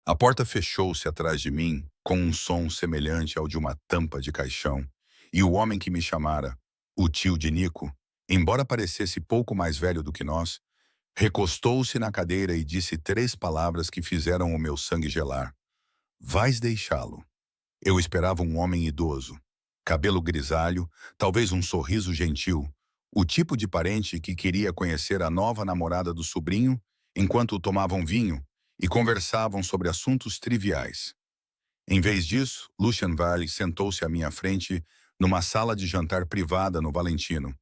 A porta fechou-se atrás de mim com um som semelhante ao de uma tampa de caixão, e o homem que me chamara, o tio de Nico, embora parecesse pouco mais velho do que nós, recostou-se na cadeira e disse três palavras que fizeram o meu sangue gelar. Vais deixá-lo. Eu esperava um homem idoso, cabelo grisalho, talvez um sorriso gentil, o tipo de parente que queria conhecer a nova namorada do sobrinho enquanto tomavam vinho e conversavam sobre assuntos triviais. Em vez disso, Lucian Valley sentou-se à minha frente numa sala de jantar privada no Valentino,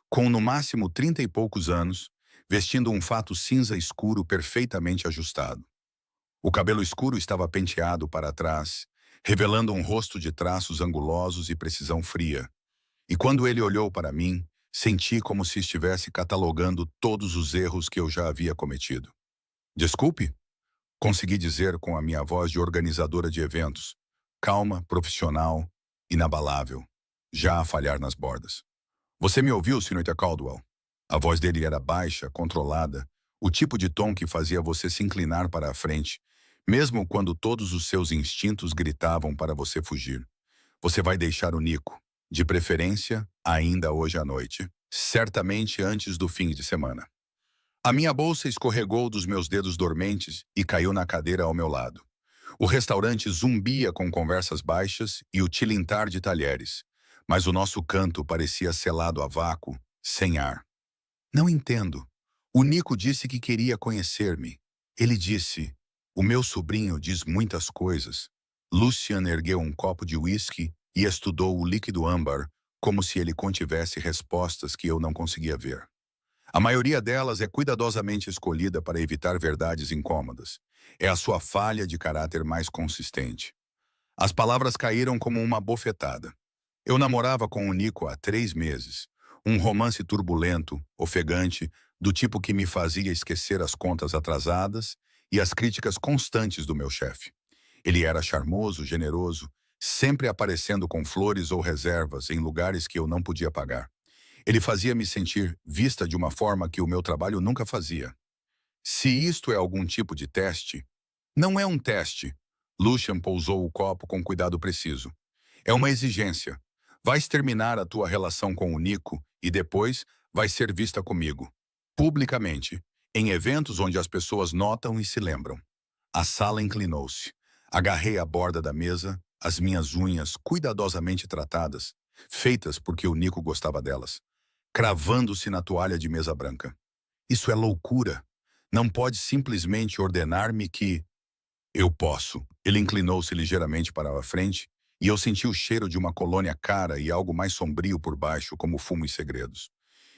com no máximo 30 e poucos anos, vestindo um fato cinza escuro perfeitamente ajustado. O cabelo escuro estava penteado para trás, revelando um rosto de traços angulosos e precisão fria. E quando ele olhou para mim, senti como se estivesse catalogando todos os erros que eu já havia cometido. Desculpe? Consegui dizer com a minha voz de organizadora de eventos, calma, profissional, inabalável, já a falhar nas bordas. Você me ouviu, Sr. Caldwell? A voz dele era baixa, controlada, o tipo de tom que fazia você se inclinar para a frente, mesmo quando todos os seus instintos gritavam para você fugir. Você vai deixar o Nico, de preferência, ainda hoje à noite, certamente antes do fim de semana. A minha bolsa escorregou dos meus dedos dormentes e caiu na cadeira ao meu lado. O restaurante zumbia com conversas baixas e o tilintar de talheres, mas o nosso canto parecia selado a vácuo, sem ar. Não entendo. O Nico disse que queria conhecer-me. Ele disse, o meu sobrinho diz muitas coisas. Lucian ergueu um copo de uísque e estudou o líquido âmbar, como se ele contivesse respostas que eu não conseguia ver. A maioria delas é cuidadosamente escolhida para evitar verdades incômodas. É a sua falha de caráter mais consistente. As palavras caíram como uma bofetada. Eu namorava com o Nico há 3 meses. Um romance turbulento, ofegante, do tipo que me fazia esquecer as contas atrasadas e as críticas constantes do meu chefe. Ele era charmoso, generoso, sempre aparecendo com flores ou reservas em lugares que eu não podia pagar. Ele fazia-me sentir vista de uma forma que o meu trabalho nunca fazia. Se isto é algum tipo de teste, não é um teste. Lucian pousou o copo com cuidado preciso. É uma exigência. Vais terminar a tua relação com o Nico e depois vais ser vista comigo. Publicamente, em eventos onde as pessoas notam e se lembram. A sala inclinou-se. Agarrei a borda da mesa, as minhas unhas cuidadosamente tratadas, feitas porque o Nico gostava delas, cravando-se na toalha de mesa branca. Isso é loucura. Não pode simplesmente ordenar-me que... Eu posso. Ele inclinou-se ligeiramente para a frente e eu senti o cheiro de uma colônia cara e algo mais sombrio por baixo, como fumo e segredos.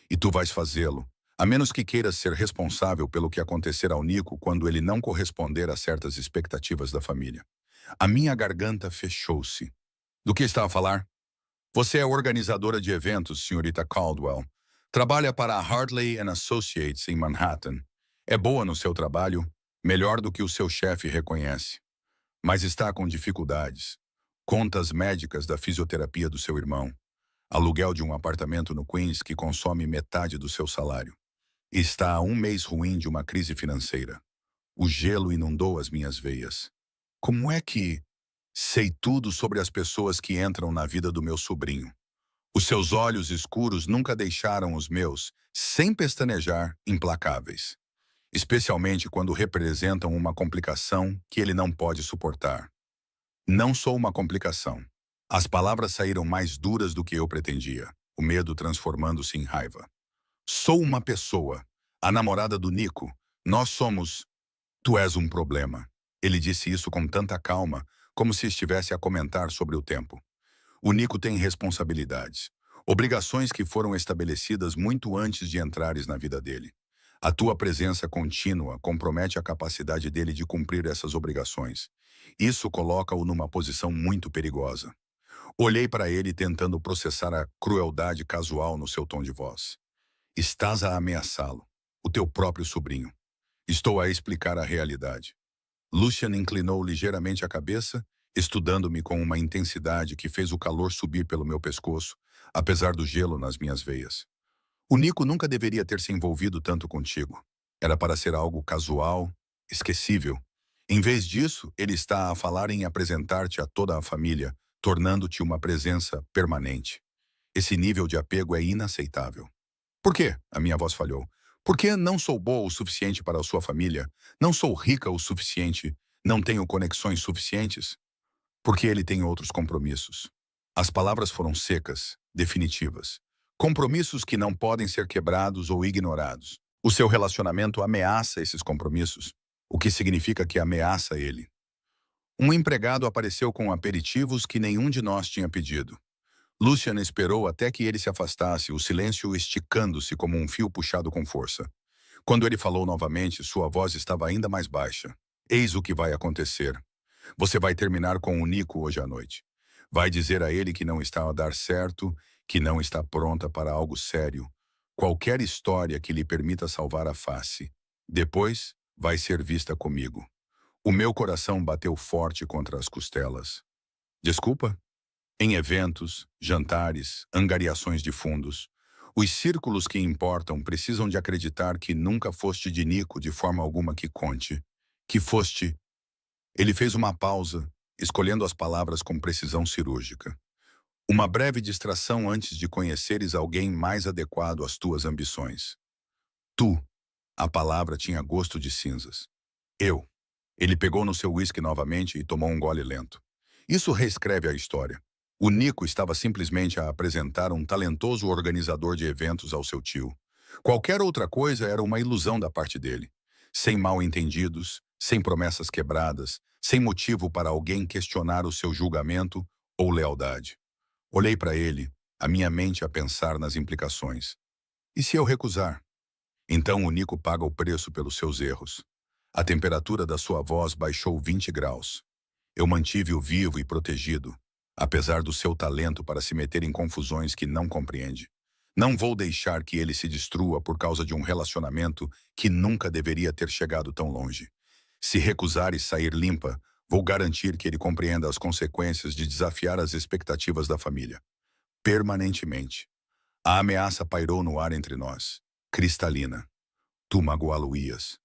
E tu vais fazê-lo, a menos que queiras ser responsável pelo que acontecer ao Nico quando ele não corresponder a certas expectativas da família. A minha garganta fechou-se. Do que está a falar? Você é organizadora de eventos, senhorita Caldwell. Trabalha para a Hartley and Associates em Manhattan. É boa no seu trabalho, melhor do que o seu chefe reconhece. Mas está com dificuldades. Contas médicas da fisioterapia do seu irmão. Aluguel de um apartamento no Queens que consome metade do seu salário. Está a 1 mês ruim de uma crise financeira. O gelo inundou as minhas veias. Como é que... Sei tudo sobre as pessoas que entram na vida do meu sobrinho. Os seus olhos escuros nunca deixaram os meus, sem pestanejar, implacáveis. Especialmente quando representam uma complicação que ele não pode suportar. Não sou uma complicação. As palavras saíram mais duras do que eu pretendia, o medo transformando-se em raiva. Sou uma pessoa, a namorada do Nico. Nós somos... Tu és um problema. Ele disse isso com tanta calma, como se estivesse a comentar sobre o tempo. O Nico tem responsabilidades, obrigações que foram estabelecidas muito antes de entrares na vida dele. A tua presença contínua compromete a capacidade dele de cumprir essas obrigações. Isso coloca-o numa posição muito perigosa. Olhei para ele tentando processar a crueldade casual no seu tom de voz. Estás a ameaçá-lo, o teu próprio sobrinho. Estou a explicar a realidade. Lucian inclinou ligeiramente a cabeça, estudando-me com uma intensidade que fez o calor subir pelo meu pescoço, apesar do gelo nas minhas veias. O Nico nunca deveria ter se envolvido tanto contigo. Era para ser algo casual, esquecível. Em vez disso, ele está a falar em apresentar-te a toda a família, tornando-te uma presença permanente. Esse nível de apego é inaceitável. Por quê? A minha voz falhou. Porque não sou boa o suficiente para a sua família? Não sou rica o suficiente? Não tenho conexões suficientes? Porque ele tem outros compromissos. As palavras foram secas, definitivas. Compromissos que não podem ser quebrados ou ignorados. O seu relacionamento ameaça esses compromissos, o que significa que ameaça ele. Um empregado apareceu com aperitivos que nenhum de nós tinha pedido. Lucian esperou até que ele se afastasse, o silêncio esticando-se como um fio puxado com força. Quando ele falou novamente, sua voz estava ainda mais baixa. Eis o que vai acontecer. Você vai terminar com o Nico hoje à noite. Vai dizer a ele que não está a dar certo, que não está pronta para algo sério. Qualquer história que lhe permita salvar a face. Depois, vai ser vista comigo. O meu coração bateu forte contra as costelas. Desculpa? Em eventos, jantares, angariações de fundos, os círculos que importam precisam de acreditar que nunca foste de Nico de forma alguma que conte. Que foste. Ele fez uma pausa, escolhendo as palavras com precisão cirúrgica. Uma breve distração antes de conheceres alguém mais adequado às tuas ambições. Tu. A palavra tinha gosto de cinzas. Eu. Ele pegou no seu uísque novamente e tomou um gole lento. Isso reescreve a história. O Nico estava simplesmente a apresentar um talentoso organizador de eventos ao seu tio. Qualquer outra coisa era uma ilusão da parte dele. Sem mal-entendidos, sem promessas quebradas, sem motivo para alguém questionar o seu julgamento ou lealdade. Olhei para ele, a minha mente a pensar nas implicações. E se eu recusar? Então o Nico paga o preço pelos seus erros. A temperatura da sua voz baixou 20 graus. Eu mantive-o vivo e protegido, apesar do seu talento para se meter em confusões que não compreende. Não vou deixar que ele se destrua por causa de um relacionamento que nunca deveria ter chegado tão longe. Se recusar e sair limpa, vou garantir que ele compreenda as consequências de desafiar as expectativas da família. Permanentemente. A ameaça pairou no ar entre nós, cristalina. Tu magoá-lo-ias.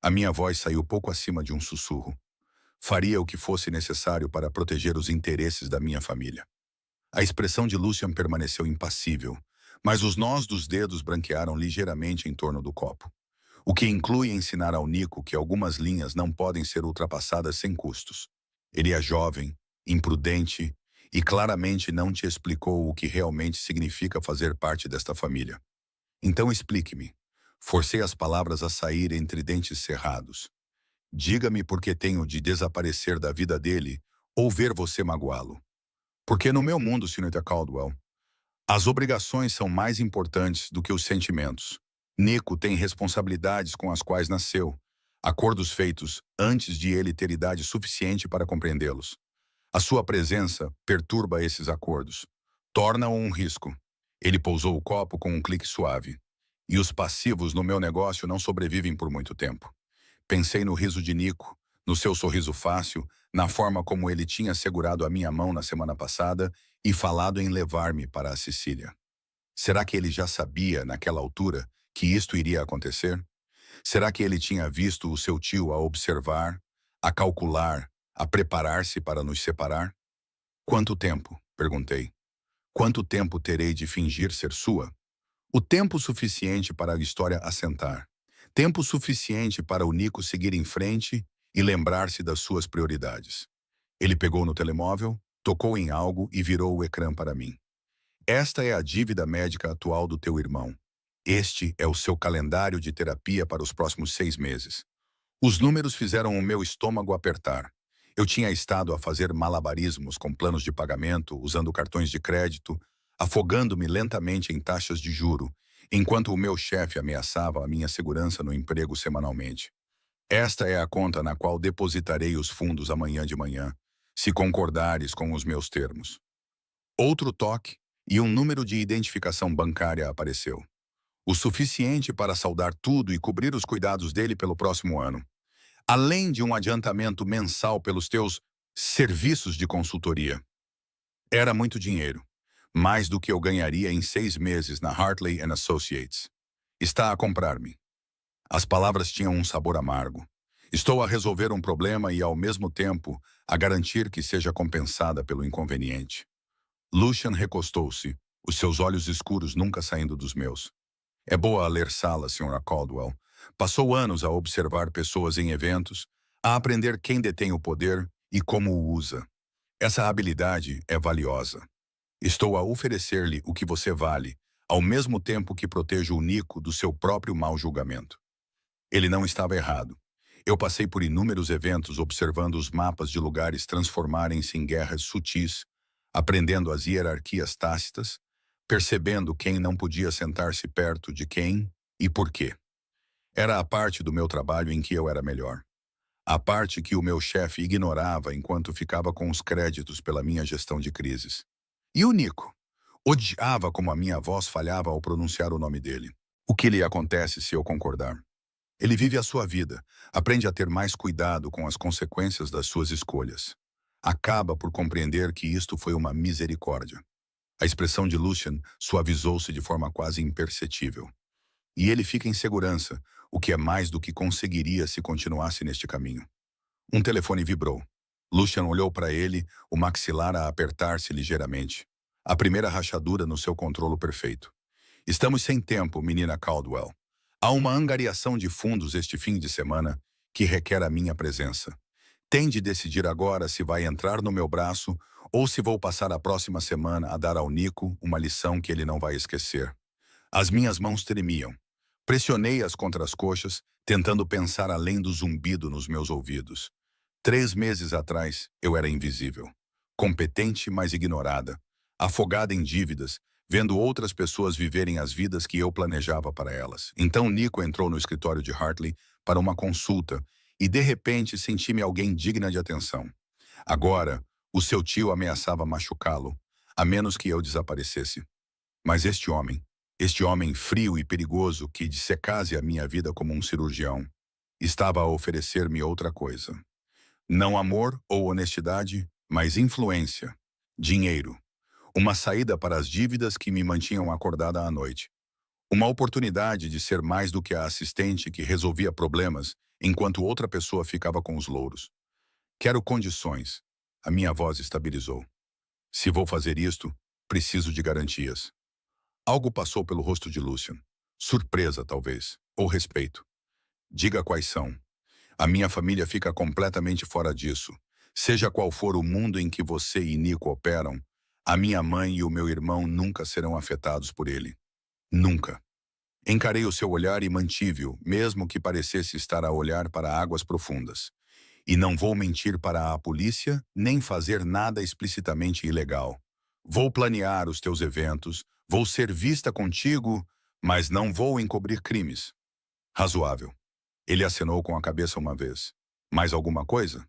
A minha voz saiu pouco acima de um sussurro. Faria o que fosse necessário para proteger os interesses da minha família. A expressão de Lucian permaneceu impassível, mas os nós dos dedos branquearam ligeiramente em torno do copo. O que inclui ensinar ao Nico que algumas linhas não podem ser ultrapassadas sem custos. Ele é jovem, imprudente e claramente não te explicou o que realmente significa fazer parte desta família. Então explique-me. Forcei as palavras a sair entre dentes cerrados. Diga-me por que tenho de desaparecer da vida dele ou ver você magoá-lo. Porque no meu mundo, Sr. Caldwell, as obrigações são mais importantes do que os sentimentos. Nico tem responsabilidades com as quais nasceu, acordos feitos antes de ele ter idade suficiente para compreendê-los. A sua presença perturba esses acordos, torna-o um risco. Ele pousou o copo com um clique suave. E os passivos no meu negócio não sobrevivem por muito tempo. Pensei no riso de Nico, no seu sorriso fácil, na forma como ele tinha segurado a minha mão na semana passada e falado em levar-me para a Sicília. Será que ele já sabia, naquela altura, que isto iria acontecer? Será que ele tinha visto o seu tio a observar, a calcular, a preparar-se para nos separar? Quanto tempo? Perguntei. Quanto tempo terei de fingir ser sua? O tempo suficiente para a história assentar. Tempo suficiente para o Nico seguir em frente e lembrar-se das suas prioridades. Ele pegou no telemóvel, tocou em algo e virou o ecrã para mim. Esta é a dívida médica atual do teu irmão. Este é o seu calendário de terapia para os próximos 6 meses. Os números fizeram o meu estômago apertar. Eu tinha estado a fazer malabarismos com planos de pagamento, usando cartões de crédito, afogando-me lentamente em taxas de juro, enquanto o meu chefe ameaçava a minha segurança no emprego semanalmente. Esta é a conta na qual depositarei os fundos amanhã de manhã, se concordares com os meus termos. Outro toque e um número de identificação bancária apareceu. O suficiente para saldar tudo e cobrir os cuidados dele pelo próximo ano. Além de um adiantamento mensal pelos teus serviços de consultoria. Era muito dinheiro. Mais do que eu ganharia em 6 meses na Hartley Associates. Está a comprar-me. As palavras tinham um sabor amargo. Estou a resolver um problema e, ao mesmo tempo, a garantir que seja compensada pelo inconveniente. Lucian recostou-se, os seus olhos escuros nunca saindo dos meus. É boa a ler salas, Sra. Caldwell. Passou anos a observar pessoas em eventos, a aprender quem detém o poder e como o usa. Essa habilidade é valiosa. Estou a oferecer-lhe o que você vale, ao mesmo tempo que protejo o Nico do seu próprio mau julgamento. Ele não estava errado. Eu passei por inúmeros eventos observando os mapas de lugares transformarem-se em guerras sutis, aprendendo as hierarquias tácitas, percebendo quem não podia sentar-se perto de quem e por quê. Era a parte do meu trabalho em que eu era melhor. A parte que o meu chefe ignorava enquanto ficava com os créditos pela minha gestão de crises. E o Nico? Odiava como a minha voz falhava ao pronunciar o nome dele. O que lhe acontece se eu concordar? Ele vive a sua vida, aprende a ter mais cuidado com as consequências das suas escolhas. Acaba por compreender que isto foi uma misericórdia. A expressão de Lucian suavizou-se de forma quase imperceptível. E ele fica em segurança, o que é mais do que conseguiria se continuasse neste caminho. Um telefone vibrou. Lucian olhou para ele, o maxilar a apertar-se ligeiramente. A primeira rachadura no seu controlo perfeito. Estamos sem tempo, menina Caldwell. Há uma angariação de fundos este fim de semana que requer a minha presença. Tem de decidir agora se vai entrar no meu braço ou se vou passar a próxima semana a dar ao Nico uma lição que ele não vai esquecer. As minhas mãos tremiam. Pressionei-as contra as coxas, tentando pensar além do zumbido nos meus ouvidos. 3 meses atrás, eu era invisível. Competente, mas ignorada. Afogada em dívidas, vendo outras pessoas viverem as vidas que eu planejava para elas. Então Nico entrou no escritório de Hartley para uma consulta e, de repente, senti-me alguém digna de atenção. Agora, o seu tio ameaçava machucá-lo, a menos que eu desaparecesse. Mas este homem frio e perigoso que dissecasse a minha vida como um cirurgião, estava a oferecer-me outra coisa. Não amor ou honestidade, mas influência, dinheiro. Uma saída para as dívidas que me mantinham acordada à noite. Uma oportunidade de ser mais do que a assistente que resolvia problemas enquanto outra pessoa ficava com os louros. Quero condições. A minha voz estabilizou. Se vou fazer isto, preciso de garantias. Algo passou pelo rosto de Lucian. Surpresa, talvez, ou respeito. Diga quais são. A minha família fica completamente fora disso. Seja qual for o mundo em que você e Nico operam, a minha mãe e o meu irmão nunca serão afetados por ele. Nunca. Encarei o seu olhar e mantive-o, mesmo que parecesse estar a olhar para águas profundas. E não vou mentir para a polícia, nem fazer nada explicitamente ilegal. Vou planear os teus eventos, vou ser vista contigo, mas não vou encobrir crimes. Razoável. Ele acenou com a cabeça uma vez. Mais alguma coisa?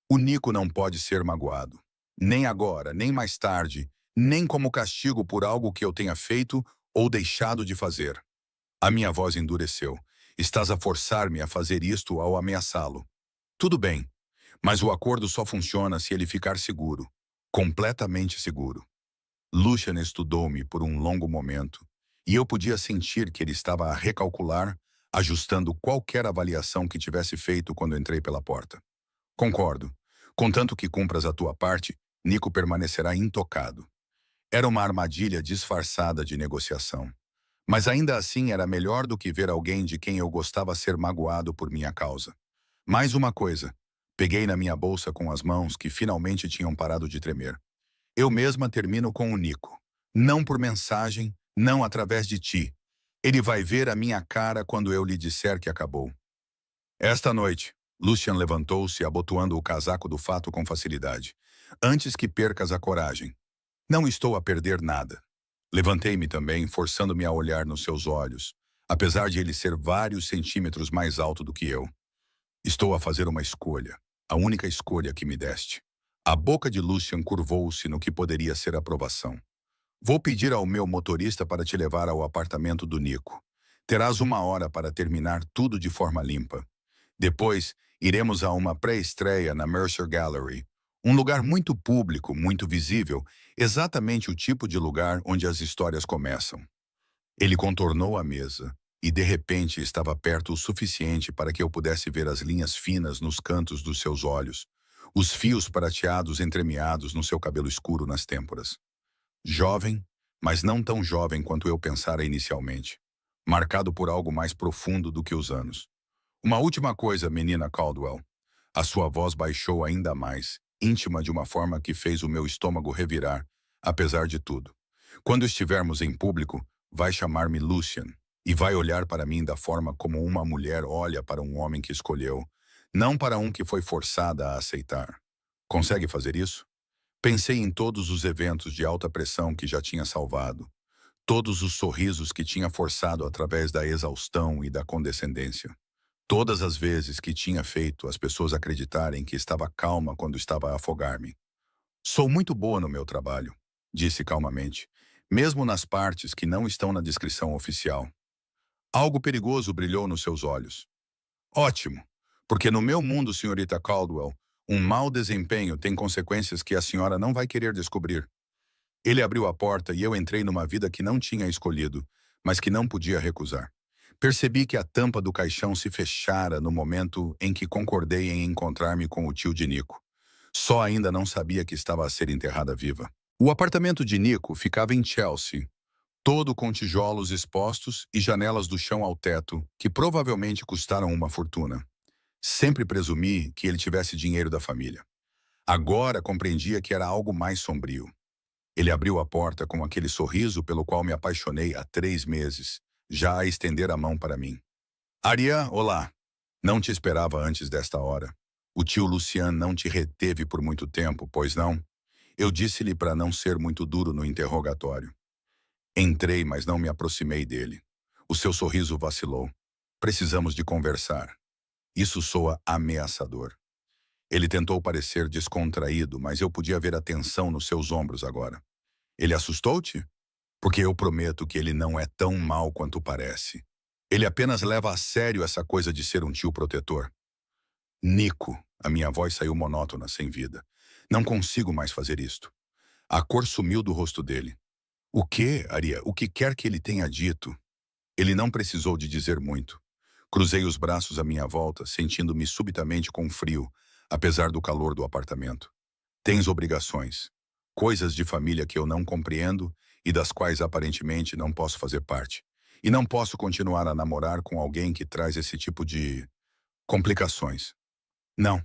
O Nico não pode ser magoado. Nem agora, nem mais tarde, nem como castigo por algo que eu tenha feito ou deixado de fazer. A minha voz endureceu. Estás a forçar-me a fazer isto ao ameaçá-lo. Tudo bem, mas o acordo só funciona se ele ficar seguro. Completamente seguro. Lucian estudou-me por um longo momento, e eu podia sentir que ele estava a recalcular, ajustando qualquer avaliação que tivesse feito quando entrei pela porta. Concordo. Contanto que cumpras a tua parte, Nico permanecerá intocado. Era uma armadilha disfarçada de negociação. Mas ainda assim era melhor do que ver alguém de quem eu gostava ser magoado por minha causa. Mais uma coisa. Peguei na minha bolsa com as mãos que finalmente tinham parado de tremer. Eu mesma termino com o Nico. Não por mensagem, não através de ti. Ele vai ver a minha cara quando eu lhe disser que acabou. Esta noite, Lucian levantou-se, abotoando o casaco do fato com facilidade. Antes que percas a coragem. Não estou a perder nada. Levantei-me também, forçando-me a olhar nos seus olhos, apesar de ele ser vários centímetros mais alto do que eu. Estou a fazer uma escolha, a única escolha que me deste. A boca de Lucian curvou-se no que poderia ser aprovação. Vou pedir ao meu motorista para te levar ao apartamento do Nico. Terás 1 hora para terminar tudo de forma limpa. Depois, iremos a uma pré-estreia na Mercer Gallery. Um lugar muito público, muito visível, exatamente o tipo de lugar onde as histórias começam. Ele contornou a mesa e de repente estava perto o suficiente para que eu pudesse ver as linhas finas nos cantos dos seus olhos, os fios prateados entremeados no seu cabelo escuro nas têmporas. Jovem, mas não tão jovem quanto eu pensara inicialmente, marcado por algo mais profundo do que os anos. Uma última coisa, menina Caldwell. A sua voz baixou ainda mais, íntima de uma forma que fez o meu estômago revirar, apesar de tudo. Quando estivermos em público, vai chamar-me Lucian e vai olhar para mim da forma como uma mulher olha para um homem que escolheu, não para um que foi forçada a aceitar. Consegue fazer isso? Pensei em todos os eventos de alta pressão que já tinha salvado, todos os sorrisos que tinha forçado através da exaustão e da condescendência. Todas as vezes que tinha feito as pessoas acreditarem que estava calma quando estava a afogar-me. Sou muito boa no meu trabalho, disse calmamente, mesmo nas partes que não estão na descrição oficial. Algo perigoso brilhou nos seus olhos. Ótimo, porque no meu mundo, senhorita Caldwell, um mau desempenho tem consequências que a senhora não vai querer descobrir. Ele abriu a porta e eu entrei numa vida que não tinha escolhido, mas que não podia recusar. Percebi que a tampa do caixão se fechara no momento em que concordei em encontrar-me com o tio de Nico. Só ainda não sabia que estava a ser enterrada viva. O apartamento de Nico ficava em Chelsea, todo com tijolos expostos e janelas do chão ao teto, que provavelmente custaram uma fortuna. Sempre presumi que ele tivesse dinheiro da família. Agora compreendia que era algo mais sombrio. Ele abriu a porta com aquele sorriso pelo qual me apaixonei há 3 meses, já a estender a mão para mim. Ariane, olá. Não te esperava antes desta hora. O tio Lucian não te reteve por muito tempo, pois não? Eu disse-lhe para não ser muito duro no interrogatório. Entrei, mas não me aproximei dele. O seu sorriso vacilou. Precisamos de conversar. Isso soa ameaçador. Ele tentou parecer descontraído, mas eu podia ver a tensão nos seus ombros agora. Ele assustou-te? Porque eu prometo que ele não é tão mau quanto parece. Ele apenas leva a sério essa coisa de ser um tio protetor. Nico, a minha voz saiu monótona, sem vida. Não consigo mais fazer isto. A cor sumiu do rosto dele. O quê, Aria? O que quer que ele tenha dito? Ele não precisou de dizer muito. Cruzei os braços à minha volta, sentindo-me subitamente com frio, apesar do calor do apartamento. Tens obrigações. Coisas de família que eu não compreendo e das quais aparentemente não posso fazer parte. E não posso continuar a namorar com alguém que traz esse tipo de complicações. Não.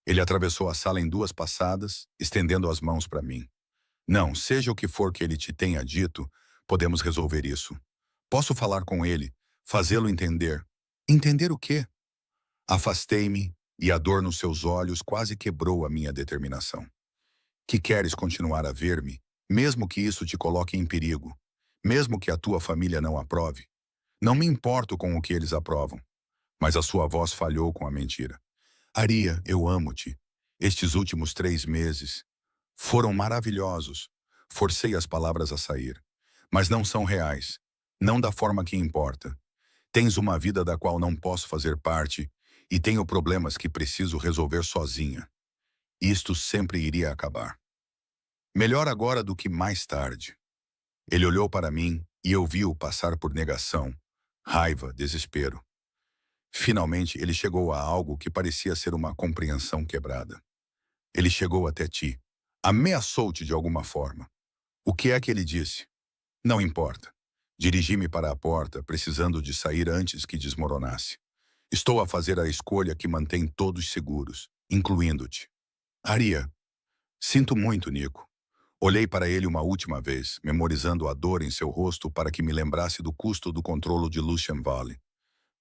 Ele atravessou a sala em 2 passadas, estendendo as mãos para mim. Não, seja o que for que ele te tenha dito, podemos resolver isso. Posso falar com ele, fazê-lo entender. Entender o quê? Afastei-me e a dor nos seus olhos quase quebrou a minha determinação. Que queres continuar a ver-me, mesmo que isso te coloque em perigo, mesmo que a tua família não aprove? Não me importo com o que eles aprovam. Mas a sua voz falhou com a mentira. Aria, eu amo-te. Estes últimos 3 meses foram maravilhosos. Forcei as palavras a sair. Mas não são reais. Não da forma que importa. Tens uma vida da qual não posso fazer parte e tenho problemas que preciso resolver sozinha. Isto sempre iria acabar. Melhor agora do que mais tarde. Ele olhou para mim e eu vi-o passar por negação, raiva, desespero. Finalmente, ele chegou a algo que parecia ser uma compreensão quebrada. Ele chegou até ti. Ameaçou-te de alguma forma. O que é que ele disse? Não importa. Dirigi-me para a porta, precisando de sair antes que desmoronasse. Estou a fazer a escolha que mantém todos seguros, incluindo-te. Aria, sinto muito, Nico. Olhei para ele uma última vez, memorizando a dor em seu rosto para que me lembrasse do custo do controlo de Lucian Valley.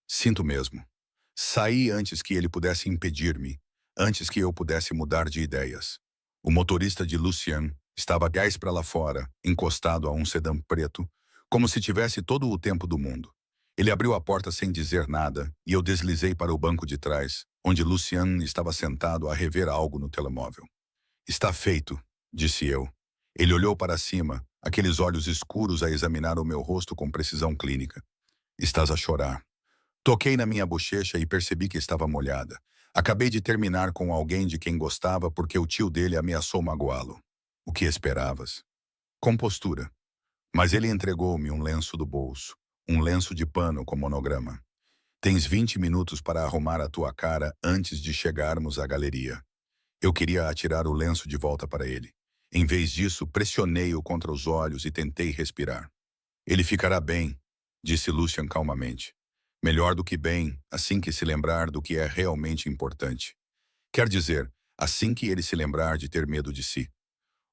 Sinto mesmo. Saí antes que ele pudesse impedir-me, antes que eu pudesse mudar de ideias. O motorista de Lucian estava gás para lá fora, encostado a um sedã preto, como se tivesse todo o tempo do mundo. Ele abriu a porta sem dizer nada e eu deslizei para o banco de trás, onde Lucian estava sentado a rever algo no telemóvel. Está feito, disse eu. Ele olhou para cima, aqueles olhos escuros a examinar o meu rosto com precisão clínica. Estás a chorar. Toquei na minha bochecha e percebi que estava molhada. Acabei de terminar com alguém de quem gostava porque o tio dele ameaçou magoá-lo. O que esperavas? Compostura. Mas ele entregou-me um lenço do bolso, um lenço de pano com monograma. Tens 20 minutos para arrumar a tua cara antes de chegarmos à galeria. Eu queria atirar o lenço de volta para ele. Em vez disso, pressionei-o contra os olhos e tentei respirar. Ele ficará bem, disse Lucian calmamente. Melhor do que bem, assim que se lembrar do que é realmente importante. Quer dizer, assim que ele se lembrar de ter medo de si.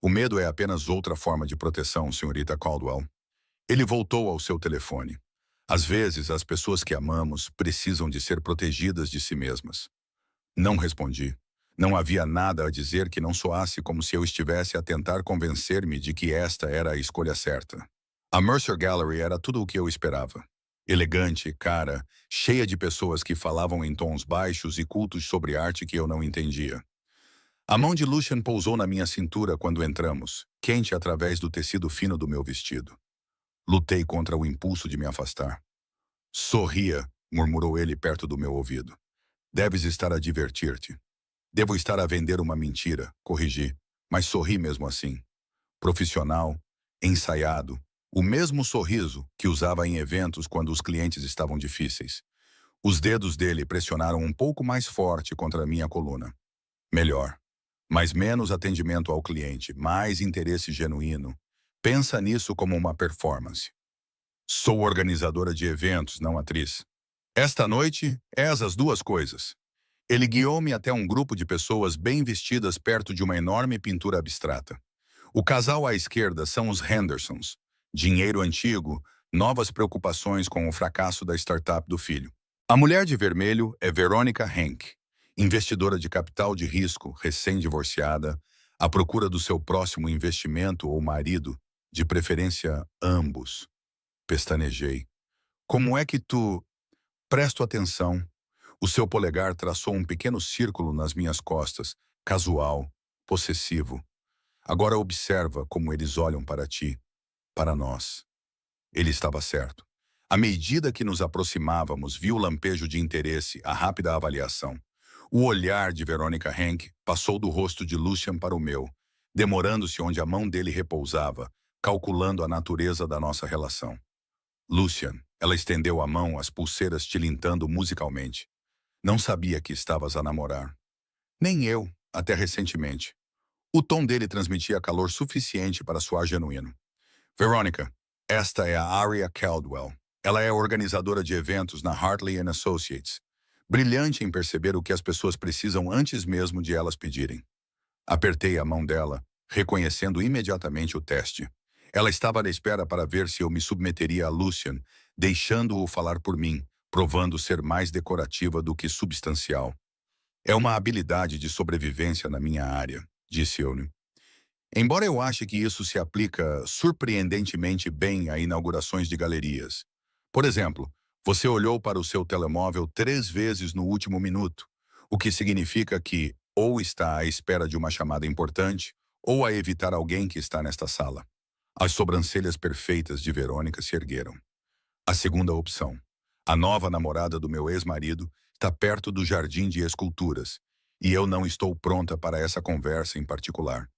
O medo é apenas outra forma de proteção, senhorita Caldwell. Ele voltou ao seu telefone. Às vezes, as pessoas que amamos precisam de ser protegidas de si mesmas. Não respondi. Não havia nada a dizer que não soasse como se eu estivesse a tentar convencer-me de que esta era a escolha certa. A Mercer Gallery era tudo o que eu esperava. Elegante, cara, cheia de pessoas que falavam em tons baixos e cultos sobre arte que eu não entendia. A mão de Lucian pousou na minha cintura quando entramos, quente através do tecido fino do meu vestido. Lutei contra o impulso de me afastar. Sorria, murmurou ele perto do meu ouvido. Deves estar a divertir-te. Devo estar a vender uma mentira, corrigi, mas sorri mesmo assim. Profissional, ensaiado, o mesmo sorriso que usava em eventos quando os clientes estavam difíceis. Os dedos dele pressionaram um pouco mais forte contra a minha coluna. Melhor. Mas menos atendimento ao cliente, mais interesse genuíno. Pensa nisso como uma performance. Sou organizadora de eventos, não atriz. Esta noite, és as duas coisas. Ele guiou-me até um grupo de pessoas bem vestidas perto de uma enorme pintura abstrata. O casal à esquerda são os Hendersons. Dinheiro antigo, novas preocupações com o fracasso da startup do filho. A mulher de vermelho é Veronica Henk, investidora de capital de risco, recém-divorciada, à procura do seu próximo investimento ou marido, de preferência ambos. Pestanejei. Como é que tu... Presto atenção. O seu polegar traçou um pequeno círculo nas minhas costas, casual, possessivo. Agora observa como eles olham para ti, para nós. Ele estava certo. À medida que nos aproximávamos, vi o lampejo de interesse, a rápida avaliação. O olhar de Veronica Henk passou do rosto de Lucian para o meu, demorando-se onde a mão dele repousava, calculando a natureza da nossa relação. Lucian, ela estendeu a mão, as pulseiras tilintando musicalmente. Não sabia que estavas a namorar. Nem eu, até recentemente. O tom dele transmitia calor suficiente para soar genuíno. Veronica, esta é a Aria Caldwell. Ela é organizadora de eventos na Hartley Associates. Brilhante em perceber o que as pessoas precisam antes mesmo de elas pedirem. Apertei a mão dela, reconhecendo imediatamente o teste. Ela estava à espera para ver se eu me submeteria a Lucian, deixando-o falar por mim, provando ser mais decorativa do que substancial. É uma habilidade de sobrevivência na minha área, disse eu. Embora eu ache que isso se aplica surpreendentemente bem a inaugurações de galerias. Por exemplo, você olhou para o seu telemóvel 3 vezes no último minuto, o que significa que ou está à espera de uma chamada importante, ou a evitar alguém que está nesta sala. As sobrancelhas perfeitas de Verônica se ergueram. A segunda opção. A nova namorada do meu ex-marido está perto do jardim de esculturas, e eu não estou pronta para essa conversa em particular.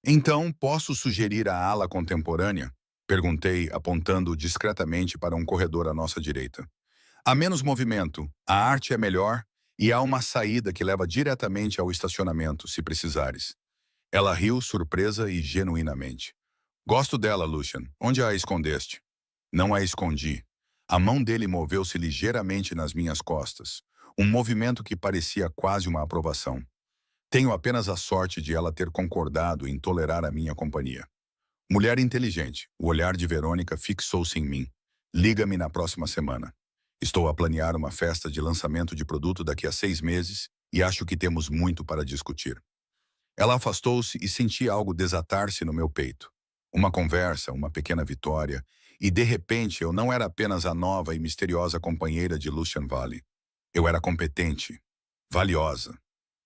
Então, posso sugerir a ala contemporânea? Perguntei, apontando discretamente para um corredor à nossa direita. Há menos movimento, a arte é melhor e há uma saída que leva diretamente ao estacionamento, se precisares. Ela riu, surpresa e genuinamente. Gosto dela, Lucian. Onde a escondeste? Não a escondi. A mão dele moveu-se ligeiramente nas minhas costas, um movimento que parecia quase uma aprovação. Tenho apenas a sorte de ela ter concordado em tolerar a minha companhia. Mulher inteligente, o olhar de Verônica fixou-se em mim. Liga-me na próxima semana. Estou a planear uma festa de lançamento de produto daqui a 6 meses e acho que temos muito para discutir. Ela afastou-se e senti algo desatar-se no meu peito. Uma conversa, uma pequena vitória, e de repente eu não era apenas a nova e misteriosa companheira de Lucian Valley. Eu era competente, valiosa.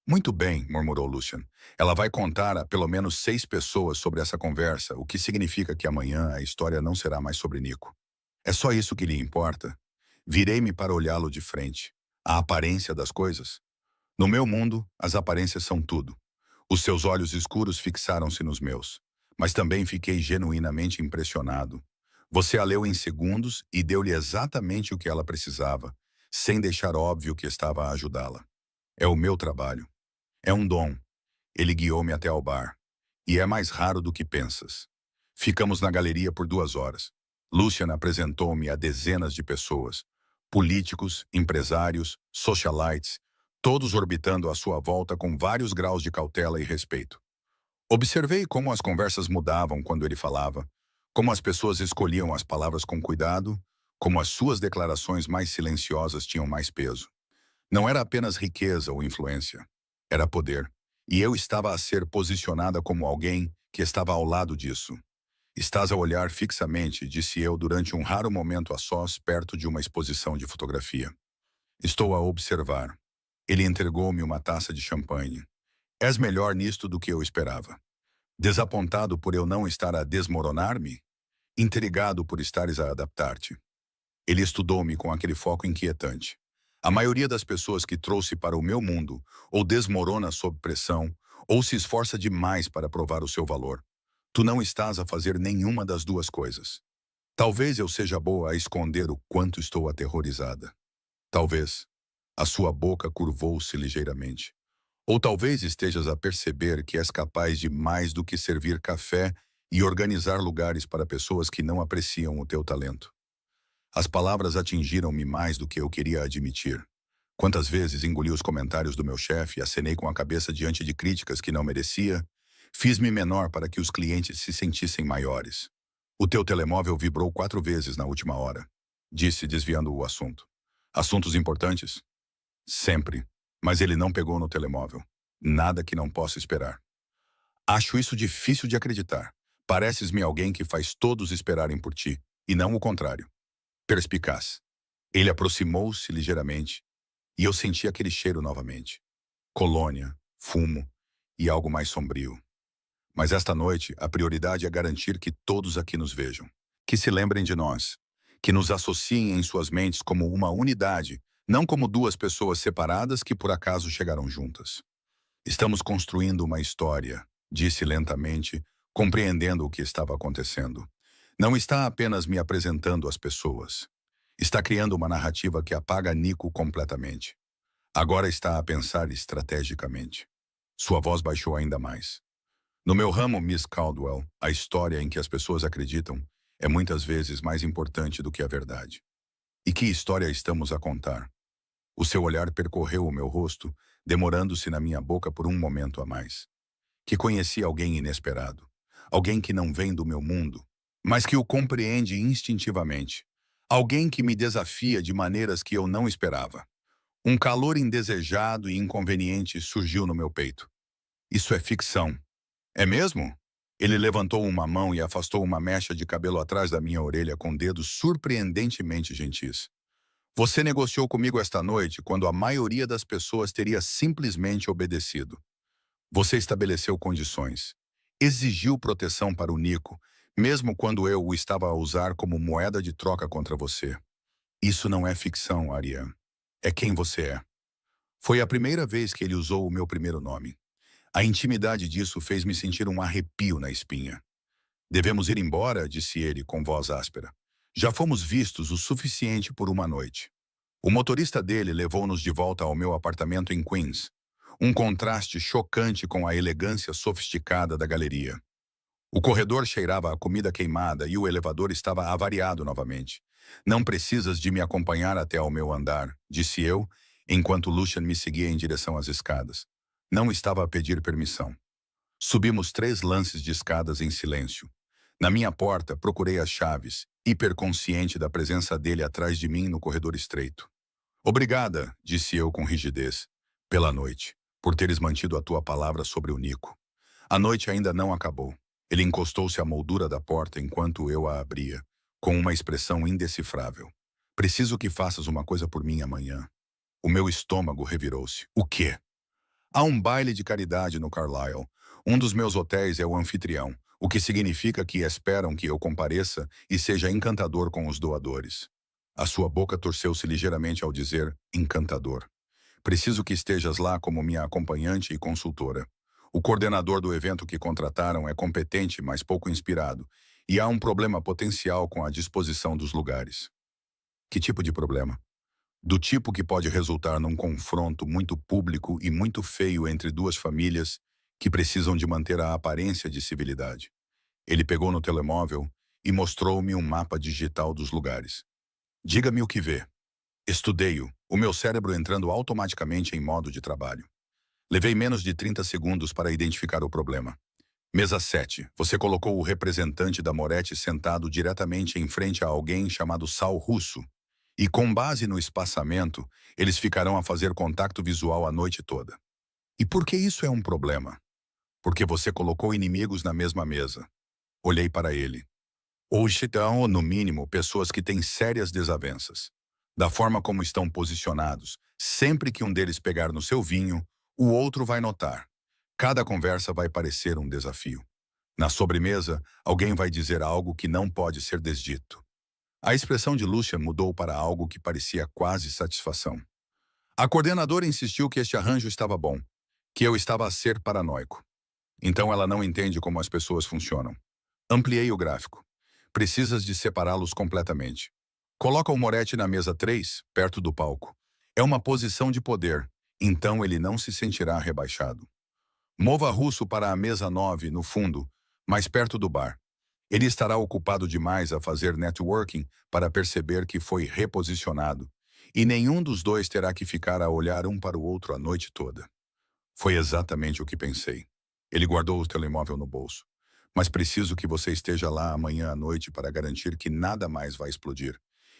Muito bem, murmurou Lucian. Ela vai contar a pelo menos 6 pessoas sobre essa conversa, o que significa que amanhã a história não será mais sobre Nico. É só isso que lhe importa? Virei-me para olhá-lo de frente. A aparência das coisas? No meu mundo, as aparências são tudo. Os seus olhos escuros fixaram-se nos meus. Mas também fiquei genuinamente impressionado. Você a leu em segundos e deu-lhe exatamente o que ela precisava, sem deixar óbvio que estava a ajudá-la. É o meu trabalho. É um dom. Ele guiou-me até ao bar. E é mais raro do que pensas. Ficamos na galeria por 2 horas. Lucian apresentou-me a dezenas de pessoas. Políticos, empresários, socialites, todos orbitando à sua volta com vários graus de cautela e respeito. Observei como as conversas mudavam quando ele falava, como as pessoas escolhiam as palavras com cuidado, como as suas declarações mais silenciosas tinham mais peso. Não era apenas riqueza ou influência, era poder. E eu estava a ser posicionada como alguém que estava ao lado disso. Estás a olhar fixamente, disse eu durante um raro momento a sós perto de uma exposição de fotografia. Estou a observar. Ele entregou-me uma taça de champanhe. És melhor nisto do que eu esperava. Desapontado por eu não estar a desmoronar-me? Intrigado por estares a adaptar-te? Ele estudou-me com aquele foco inquietante. A maioria das pessoas que trouxe para o meu mundo ou desmorona sob pressão ou se esforça demais para provar o seu valor. Tu não estás a fazer nenhuma das duas coisas. Talvez eu seja boa a esconder o quanto estou aterrorizada. Talvez. A sua boca curvou-se ligeiramente. Ou talvez estejas a perceber que és capaz de mais do que servir café e organizar lugares para pessoas que não apreciam o teu talento. As palavras atingiram-me mais do que eu queria admitir. Quantas vezes engoli os comentários do meu chefe e acenei com a cabeça diante de críticas que não merecia? Fiz-me menor para que os clientes se sentissem maiores. O teu telemóvel vibrou 4 vezes na última hora, disse, desviando o assunto. Assuntos importantes? Sempre. Mas ele não pegou no telemóvel. Nada que não possa esperar. Acho isso difícil de acreditar. Pareces-me alguém que faz todos esperarem por ti, e não o contrário. Perspicaz. Ele aproximou-se ligeiramente, e eu senti aquele cheiro novamente. Colônia, fumo e algo mais sombrio. Mas esta noite, a prioridade é garantir que todos aqui nos vejam, que se lembrem de nós, que nos associem em suas mentes como uma unidade, não como duas pessoas separadas que por acaso chegaram juntas. Estamos construindo uma história, disse lentamente, compreendendo o que estava acontecendo. Não está apenas me apresentando as pessoas. Está criando uma narrativa que apaga Nico completamente. Agora está a pensar estrategicamente. Sua voz baixou ainda mais. No meu ramo, Miss Caldwell, a história em que as pessoas acreditam é muitas vezes mais importante do que a verdade. E que história estamos a contar? O seu olhar percorreu o meu rosto, demorando-se na minha boca por um momento a mais. Que conheci alguém inesperado. Alguém que não vem do meu mundo, mas que o compreende instintivamente. Alguém que me desafia de maneiras que eu não esperava. Um calor indesejado e inconveniente surgiu no meu peito. Isso é ficção. É mesmo? Ele levantou uma mão e afastou uma mecha de cabelo atrás da minha orelha com dedos surpreendentemente gentis. Você negociou comigo esta noite quando a maioria das pessoas teria simplesmente obedecido. Você estabeleceu condições. Exigiu proteção para o Nico, mesmo quando eu o estava a usar como moeda de troca contra você. Isso não é ficção, Ariane. É quem você é. Foi a primeira vez que ele usou o meu primeiro nome. A intimidade disso fez-me sentir um arrepio na espinha. Devemos ir embora, disse ele com voz áspera. Já fomos vistos o suficiente por uma noite. O motorista dele levou-nos de volta ao meu apartamento em Queens. Um contraste chocante com a elegância sofisticada da galeria. O corredor cheirava a comida queimada e o elevador estava avariado novamente. Não precisas de me acompanhar até ao meu andar, disse eu, enquanto Lucian me seguia em direção às escadas. Não estava a pedir permissão. Subimos 3 lances de escadas em silêncio. Na minha porta, procurei as chaves, hiperconsciente da presença dele atrás de mim no corredor estreito. Obrigada, disse eu com rigidez, pela noite, por teres mantido a tua palavra sobre o Nico. A noite ainda não acabou. Ele encostou-se à moldura da porta enquanto eu a abria, com uma expressão indecifrável. Preciso que faças uma coisa por mim amanhã. O meu estômago revirou-se. O quê? Há um baile de caridade no Carlisle. Um dos meus hotéis é o anfitrião, o que significa que esperam que eu compareça e seja encantador com os doadores. A sua boca torceu-se ligeiramente ao dizer encantador. Preciso que estejas lá como minha acompanhante e consultora. O coordenador do evento que contrataram é competente, mas pouco inspirado, E há um problema potencial com a disposição dos lugares. Que tipo de problema? Do tipo que pode resultar num confronto muito público e muito feio entre duas famílias que precisam de manter a aparência de civilidade. Ele pegou no telemóvel e mostrou-me um mapa digital dos lugares. Diga-me o que vê. Estudei-o, o meu cérebro entrando automaticamente em modo de trabalho. Levei menos de 30 segundos para identificar o problema. Mesa 7. Você colocou o representante da Moretti sentado diretamente em frente a alguém chamado Sal Russo. E com base no espaçamento, eles ficarão a fazer contato visual a noite toda. E por que isso é um problema? Porque você colocou inimigos na mesma mesa. Olhei para ele. Hoje estão, no mínimo, pessoas que têm sérias desavenças. Da forma como estão posicionados, sempre que um deles pegar no seu vinho, o outro vai notar. Cada conversa vai parecer um desafio. Na sobremesa, alguém vai dizer algo que não pode ser desdito. A expressão de Lucian mudou para algo que parecia quase satisfação. A coordenadora insistiu que este arranjo estava bom, que eu estava a ser paranoico. Então ela não entende como as pessoas funcionam. Ampliei o gráfico. Precisas de separá-los completamente. Coloca o Moretti na mesa 3, perto do palco. É uma posição de poder, então ele não se sentirá rebaixado. Mova Russo para a mesa 9, no fundo, mais perto do bar. Ele estará ocupado demais a fazer networking para perceber que foi reposicionado, e nenhum dos dois terá que ficar a olhar um para o outro a noite toda. Foi exatamente o que pensei. Ele guardou o telemóvel no bolso. Mas preciso que você esteja lá amanhã à noite para garantir que nada mais vai explodir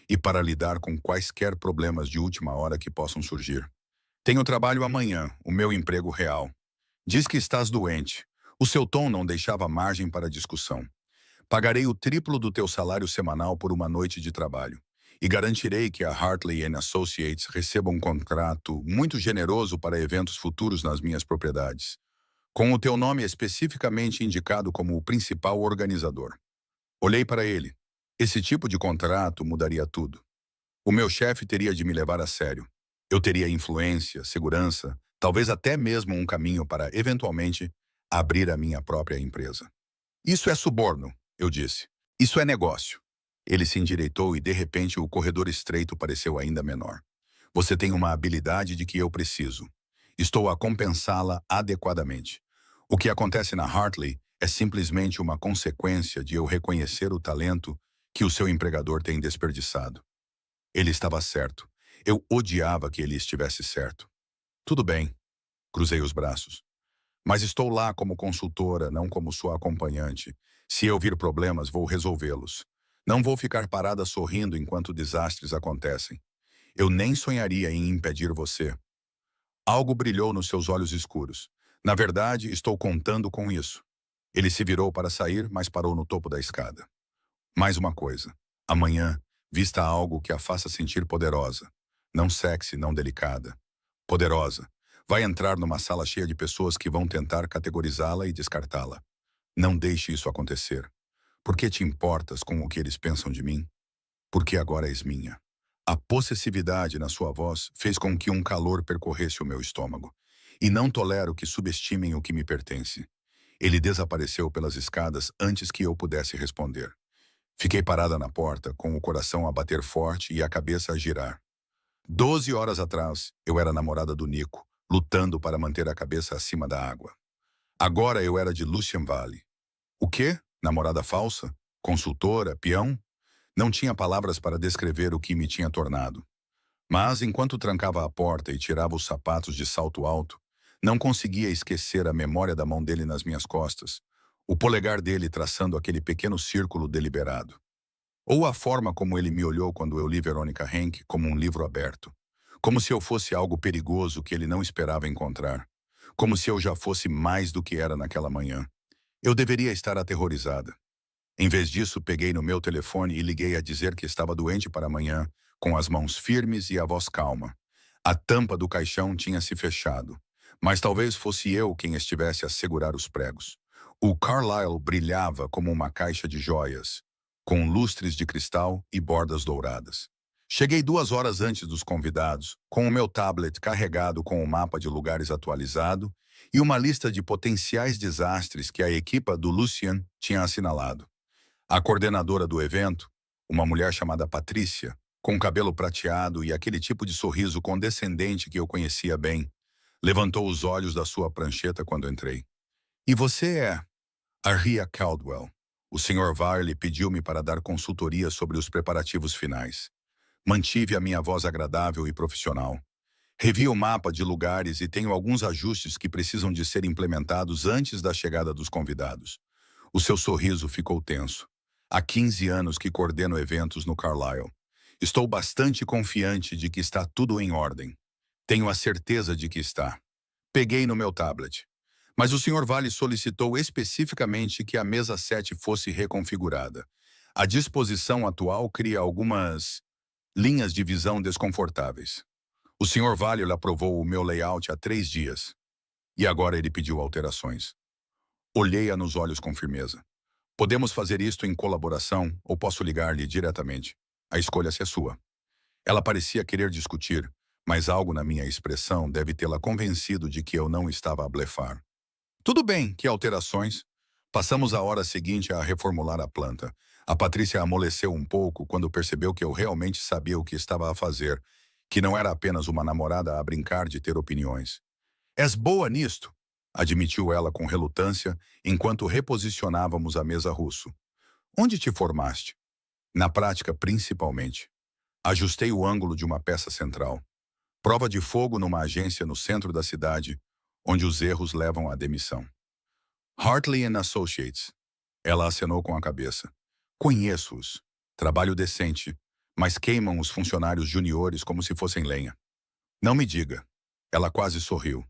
e para lidar com quaisquer problemas de última hora que possam surgir. Tenho trabalho amanhã, o meu emprego real. Diz que estás doente. O seu tom não deixava margem para discussão. Pagarei o triplo do teu salário semanal por uma noite de trabalho e garantirei que a Hartley Associates receba um contrato muito generoso para eventos futuros nas minhas propriedades, com o teu nome especificamente indicado como o principal organizador. Olhei para ele. Esse tipo de contrato mudaria tudo. O meu chefe teria de me levar a sério. Eu teria influência, segurança, talvez até mesmo um caminho para, eventualmente, abrir a minha própria empresa. Isso é suborno, eu disse. Isso é negócio. Ele se endireitou e, de repente, o corredor estreito pareceu ainda menor. Você tem uma habilidade de que eu preciso. Estou a compensá-la adequadamente. O que acontece na Hartley é simplesmente uma consequência de eu reconhecer o talento que o seu empregador tem desperdiçado. Ele estava certo. Eu odiava que ele estivesse certo. Tudo bem. Cruzei os braços. Mas estou lá como consultora, não como sua acompanhante. Se eu vir problemas, vou resolvê-los. Não vou ficar parada sorrindo enquanto desastres acontecem. Eu nem sonharia em impedir você. Algo brilhou nos seus olhos escuros. Na verdade, estou contando com isso. Ele se virou para sair, mas parou no topo da escada. Mais uma coisa. Amanhã, vista algo que a faça sentir poderosa. Não sexy, não delicada. Poderosa. Vai entrar numa sala cheia de pessoas que vão tentar categorizá-la e descartá-la. Não deixe isso acontecer. Por que te importas com o que eles pensam de mim? Porque agora és minha. A possessividade na sua voz fez com que um calor percorresse o meu estômago. E não tolero que subestimem o que me pertence. Ele desapareceu pelas escadas antes que eu pudesse responder. Fiquei parada na porta, com o coração a bater forte e a cabeça a girar. 12 horas atrás, eu era namorada do Nico, lutando para manter a cabeça acima da água. Agora eu era de Lucian Valley. O quê? Namorada falsa? Consultora? Peão? Não tinha palavras para descrever o que me tinha tornado. Mas, enquanto trancava a porta e tirava os sapatos de salto alto, não conseguia esquecer a memória da mão dele nas minhas costas, o polegar dele traçando aquele pequeno círculo deliberado. Ou a forma como ele me olhou quando eu li Veronica Henke como um livro aberto. Como se eu fosse algo perigoso que ele não esperava encontrar. Como se eu já fosse mais do que era naquela manhã. Eu deveria estar aterrorizada. Em vez disso, peguei no meu telefone e liguei a dizer que estava doente para amanhã, com as mãos firmes e a voz calma. A tampa do caixão tinha se fechado, mas talvez fosse eu quem estivesse a segurar os pregos. O Carlyle brilhava como uma caixa de joias, com lustres de cristal e bordas douradas. Cheguei 2 horas antes dos convidados, com o meu tablet carregado com o mapa de lugares atualizado e uma lista de potenciais desastres que a equipa do Lucian tinha assinalado. A coordenadora do evento, uma mulher chamada Patrícia, com cabelo prateado e aquele tipo de sorriso condescendente que eu conhecia bem, levantou os olhos da sua prancheta quando entrei. E você é? Arria Caldwell. O Sr. Varley pediu-me para dar consultoria sobre os preparativos finais. Mantive a minha voz agradável e profissional. Revi o mapa de lugares e tenho alguns ajustes que precisam de ser implementados antes da chegada dos convidados. O seu sorriso ficou tenso. Há 15 anos que coordeno eventos no Carlisle. Estou bastante confiante de que está tudo em ordem. Tenho a certeza de que está. Peguei no meu tablet. Mas o Sr. Vale solicitou especificamente que a mesa 7 fosse reconfigurada. A disposição atual cria algumas linhas de visão desconfortáveis. O Sr. Vale aprovou o meu layout há 3 dias. E agora ele pediu alterações. Olhei-a nos olhos com firmeza. Podemos fazer isto em colaboração ou posso ligar-lhe diretamente. A escolha é sua. Ela parecia querer discutir, mas algo na minha expressão deve tê-la convencido de que eu não estava a blefar. Tudo bem, que alterações? Passamos a hora seguinte a reformular a planta. A Patrícia amoleceu um pouco quando percebeu que eu realmente sabia o que estava a fazer, que não era apenas uma namorada a brincar de ter opiniões. És boa nisto, admitiu ela com relutância, enquanto reposicionávamos a mesa russo. Onde te formaste? Na prática, principalmente. Ajustei o ângulo de uma peça central. Prova de fogo numa agência no centro da cidade, onde os erros levam à demissão. Hartley and Associates. Ela acenou com a cabeça. Conheço-os. Trabalho decente, mas queimam os funcionários juniores como se fossem lenha. Não me diga. Ela quase sorriu.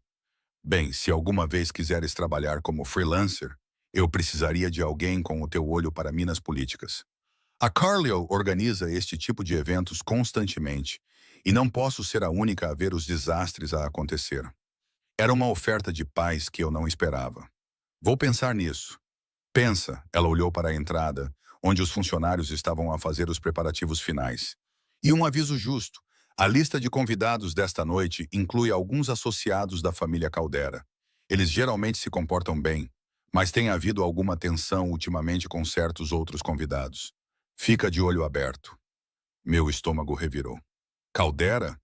Bem, se alguma vez quiseres trabalhar como freelancer, eu precisaria de alguém com o teu olho para minas políticas. A Carlisle organiza este tipo de eventos constantemente, e não posso ser a única a ver os desastres a acontecer. Era uma oferta de paz que eu não esperava. Vou pensar nisso. Pensa, ela olhou para a entrada, onde os funcionários estavam a fazer os preparativos finais. E um aviso justo. A lista de convidados desta noite inclui alguns associados da família Caldera. Eles geralmente se comportam bem, mas tem havido alguma tensão ultimamente com certos outros convidados. Fica de olho aberto. Meu estômago revirou. Caldera?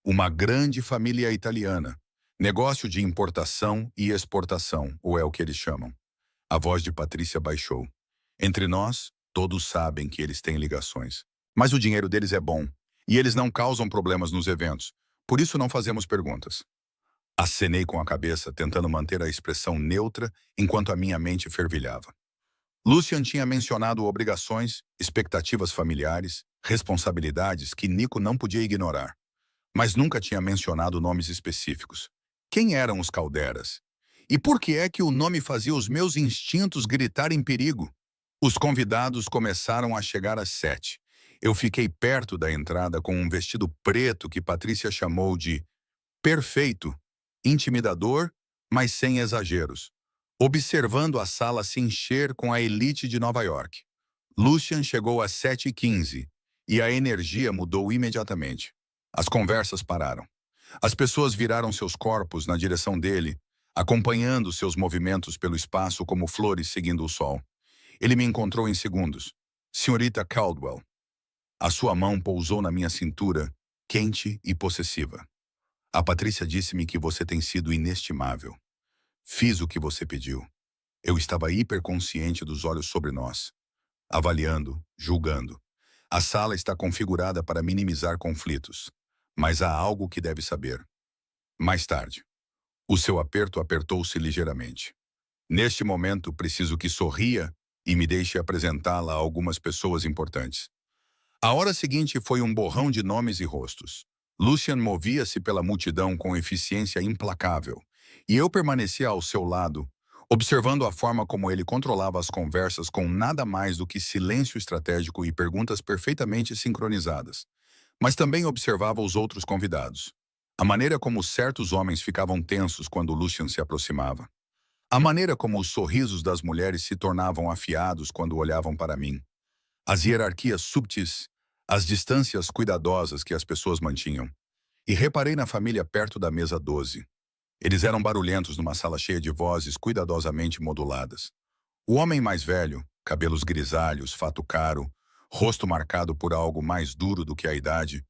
Uma grande família italiana. Negócio de importação e exportação, ou é o que eles chamam. A voz de Patrícia baixou. Entre nós, todos sabem que eles têm ligações. Mas o dinheiro deles é bom, e eles não causam problemas nos eventos. Por isso não fazemos perguntas. Acenei com a cabeça, tentando manter a expressão neutra enquanto a minha mente fervilhava. Lucian tinha mencionado obrigações, expectativas familiares, responsabilidades que Nico não podia ignorar. Mas nunca tinha mencionado nomes específicos. Quem eram os Calderas? E por que é que o nome fazia os meus instintos gritar em perigo? Os convidados começaram a chegar às 7. Eu fiquei perto da entrada com um vestido preto que Patrícia chamou de perfeito, intimidador, mas sem exageros, observando a sala se encher com a elite de Nova York. Lucian chegou às 7h15 e a energia mudou imediatamente. As conversas pararam. As pessoas viraram seus corpos na direção dele, acompanhando seus movimentos pelo espaço como flores seguindo o sol. Ele me encontrou em segundos. Senhorita Caldwell. A sua mão pousou na minha cintura, quente e possessiva. A Patrícia disse-me que você tem sido inestimável. Fiz o que você pediu. Eu estava hiperconsciente dos olhos sobre nós, avaliando, julgando. A sala está configurada para minimizar conflitos, mas há algo que deve saber. Mais tarde. O seu aperto apertou-se ligeiramente. Neste momento, preciso que sorria e me deixe apresentá-la a algumas pessoas importantes. A hora seguinte foi um borrão de nomes e rostos. Lucian movia-se pela multidão com eficiência implacável, e eu permanecia ao seu lado, observando a forma como ele controlava as conversas com nada mais do que silêncio estratégico e perguntas perfeitamente sincronizadas. Mas também observava os outros convidados. A maneira como certos homens ficavam tensos quando Lucian se aproximava. A maneira como os sorrisos das mulheres se tornavam afiados quando olhavam para mim. As hierarquias subtis, as distâncias cuidadosas que as pessoas mantinham. E reparei na família perto da mesa 12. Eles eram barulhentos numa sala cheia de vozes cuidadosamente moduladas. O homem mais velho, cabelos grisalhos, fato caro, rosto marcado por algo mais duro do que a idade,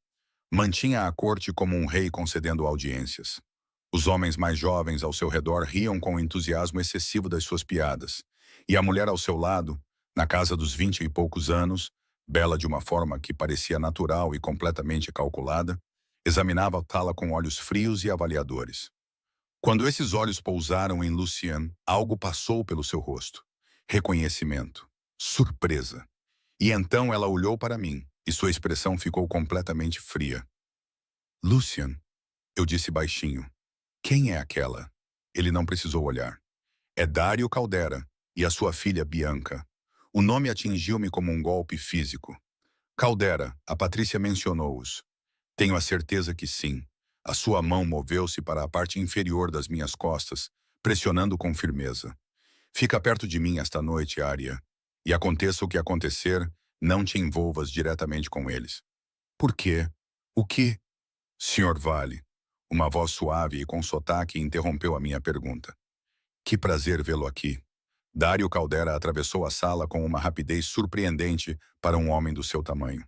mantinha a corte como um rei concedendo audiências. Os homens mais jovens ao seu redor riam com o entusiasmo excessivo das suas piadas, e a mulher ao seu lado, na casa dos 20 e poucos anos, bela de uma forma que parecia natural e completamente calculada, examinava a tala com olhos frios e avaliadores. Quando esses olhos pousaram em Lucien, algo passou pelo seu rosto. Reconhecimento. Surpresa. E então ela olhou para mim, e sua expressão ficou completamente fria. Lucien, eu disse baixinho. Quem é aquela? Ele não precisou olhar. É Dário Caldera e a sua filha Bianca. O nome atingiu-me como um golpe físico. Caldera, a Patrícia mencionou-os. Tenho a certeza que sim. A sua mão moveu-se para a parte inferior das minhas costas, pressionando com firmeza. Fica perto de mim esta noite, Arya. E aconteça o que acontecer, não te envolvas diretamente com eles. Por quê? O que? Senhor Vale. Uma voz suave e com sotaque interrompeu a minha pergunta. Que prazer vê-lo aqui. Dário Caldera atravessou a sala com uma rapidez surpreendente para um homem do seu tamanho.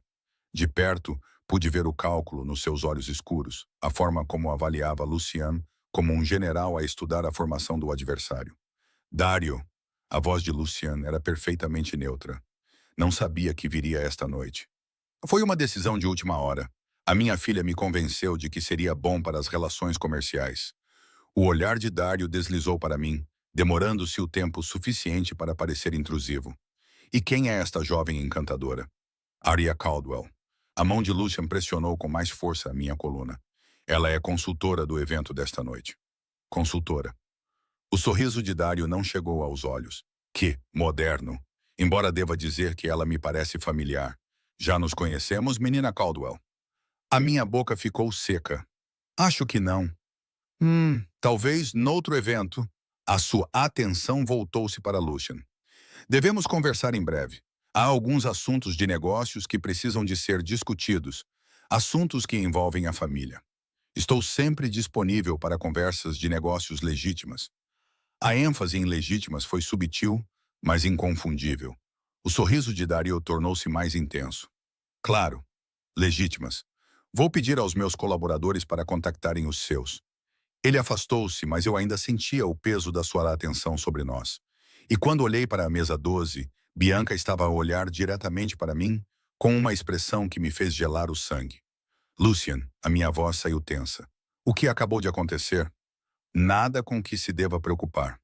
De perto, pude ver o cálculo nos seus olhos escuros, a forma como avaliava Lucian como um general a estudar a formação do adversário. Dário, a voz de Lucian era perfeitamente neutra. Não sabia que viria esta noite. Foi uma decisão de última hora. A minha filha me convenceu de que seria bom para as relações comerciais. O olhar de Dário deslizou para mim, demorando-se o tempo suficiente para parecer intrusivo. E quem é esta jovem encantadora? Arya Caldwell. A mão de Lucian pressionou com mais força a minha coluna. Ela é consultora do evento desta noite. Consultora. O sorriso de Dário não chegou aos olhos. Que moderno. Embora deva dizer que ela me parece familiar. Já nos conhecemos, menina Caldwell? A minha boca ficou seca. Acho que não. Talvez noutro evento. A sua atenção voltou-se para Lucian. Devemos conversar em breve. Há alguns assuntos de negócios que precisam de ser discutidos. Assuntos que envolvem a família. Estou sempre disponível para conversas de negócios legítimas. A ênfase em legítimas foi subtil, mas inconfundível. O sorriso de Dario tornou-se mais intenso. Claro, legítimas. Vou pedir aos meus colaboradores para contactarem os seus. Ele afastou-se, mas eu ainda sentia o peso da sua atenção sobre nós. E quando olhei para a mesa 12, Bianca estava a olhar diretamente para mim, com uma expressão que me fez gelar o sangue. Lucian, a minha voz saiu tensa. O que acabou de acontecer? Nada com que se deva preocupar.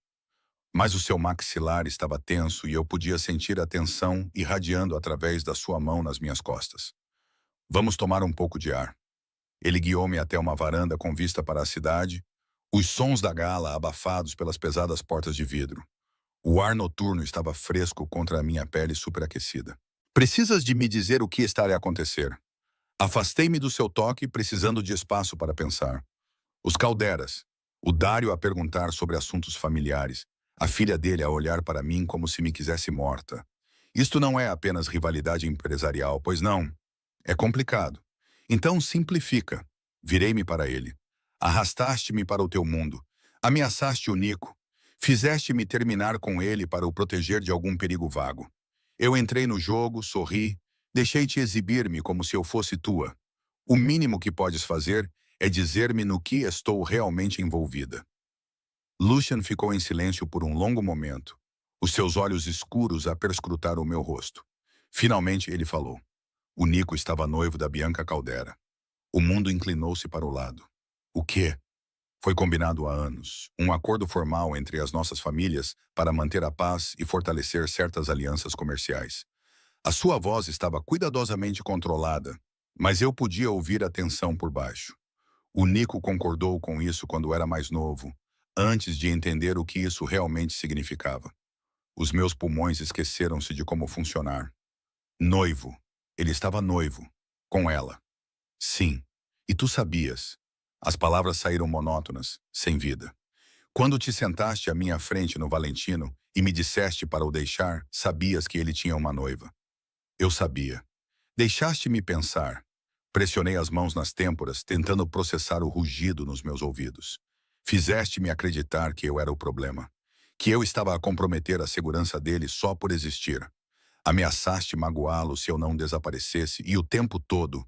Mas o seu maxilar estava tenso e eu podia sentir a tensão irradiando através da sua mão nas minhas costas. Vamos tomar um pouco de ar. Ele guiou-me até uma varanda com vista para a cidade, os sons da gala abafados pelas pesadas portas de vidro. O ar noturno estava fresco contra a minha pele superaquecida. Precisas de me dizer o que está a acontecer. Afastei-me do seu toque, precisando de espaço para pensar. Os Calderas. O Dário a perguntar sobre assuntos familiares. A filha dele a olhar para mim como se me quisesse morta. Isto não é apenas rivalidade empresarial, pois não. É complicado. Então simplifica. Virei-me para ele. Arrastaste-me para o teu mundo. Ameaçaste o Nico. Fizeste-me terminar com ele para o proteger de algum perigo vago. Eu entrei no jogo, sorri, deixei-te exibir-me como se eu fosse tua. O mínimo que podes fazer é dizer-me no que estou realmente envolvida. Lucian ficou em silêncio por um longo momento, os seus olhos escuros a perscrutar o meu rosto. Finalmente ele falou. O Nico estava noivo da Bianca Caldera. O mundo inclinou-se para o lado. O quê? Foi combinado há anos, um acordo formal entre as nossas famílias para manter a paz e fortalecer certas alianças comerciais. A sua voz estava cuidadosamente controlada, mas eu podia ouvir a tensão por baixo. O Nico concordou com isso quando era mais novo, antes de entender o que isso realmente significava. Os meus pulmões esqueceram-se de como funcionar. Noivo. Ele estava noivo. Com ela. Sim. E tu sabias. As palavras saíram monótonas, sem vida. Quando te sentaste à minha frente no Valentino e me disseste para o deixar, sabias que ele tinha uma noiva. Eu sabia. Deixaste-me pensar. Pressionei as mãos nas têmporas, tentando processar o rugido nos meus ouvidos. Fizeste-me acreditar que eu era o problema. que eu estava a comprometer a segurança dele só por existir. Ameaçaste magoá-lo se eu não desaparecesse e o tempo todo,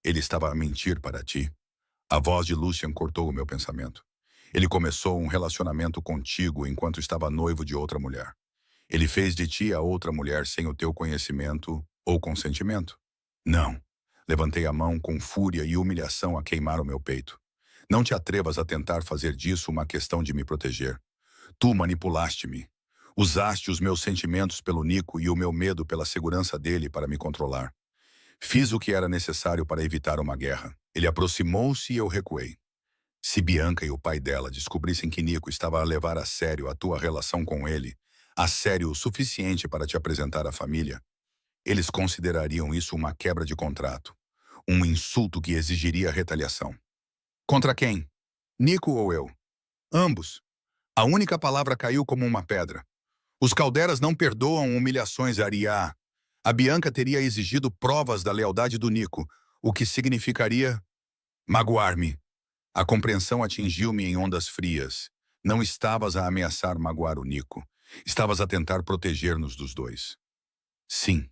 ele estava a mentir para ti. A voz de Lucian cortou o meu pensamento. Ele começou um relacionamento contigo enquanto estava noivo de outra mulher. Ele fez de ti a outra mulher sem o teu conhecimento ou consentimento? Não. Levantei a mão com fúria e humilhação a queimar o meu peito. Não te atrevas a tentar fazer disso uma questão de me proteger. Tu manipulaste-me. Usaste os meus sentimentos pelo Nico e o meu medo pela segurança dele para me controlar. Fiz o que era necessário para evitar uma guerra. Ele aproximou-se e eu recuei. Se Bianca e o pai dela descobrissem que Nico estava a levar a sério a tua relação com ele, a sério o suficiente para te apresentar à família, eles considerariam isso uma quebra de contrato, um insulto que exigiria retaliação. Contra quem? Nico ou eu? Ambos. A única palavra caiu como uma pedra. Os Calderas não perdoam humilhações a Ariá. A Bianca teria exigido provas da lealdade do Nico, o que significaria magoar-me. A compreensão atingiu-me em ondas frias. Não estavas a ameaçar magoar o Nico. Estavas a tentar proteger-nos dos dois. Sim,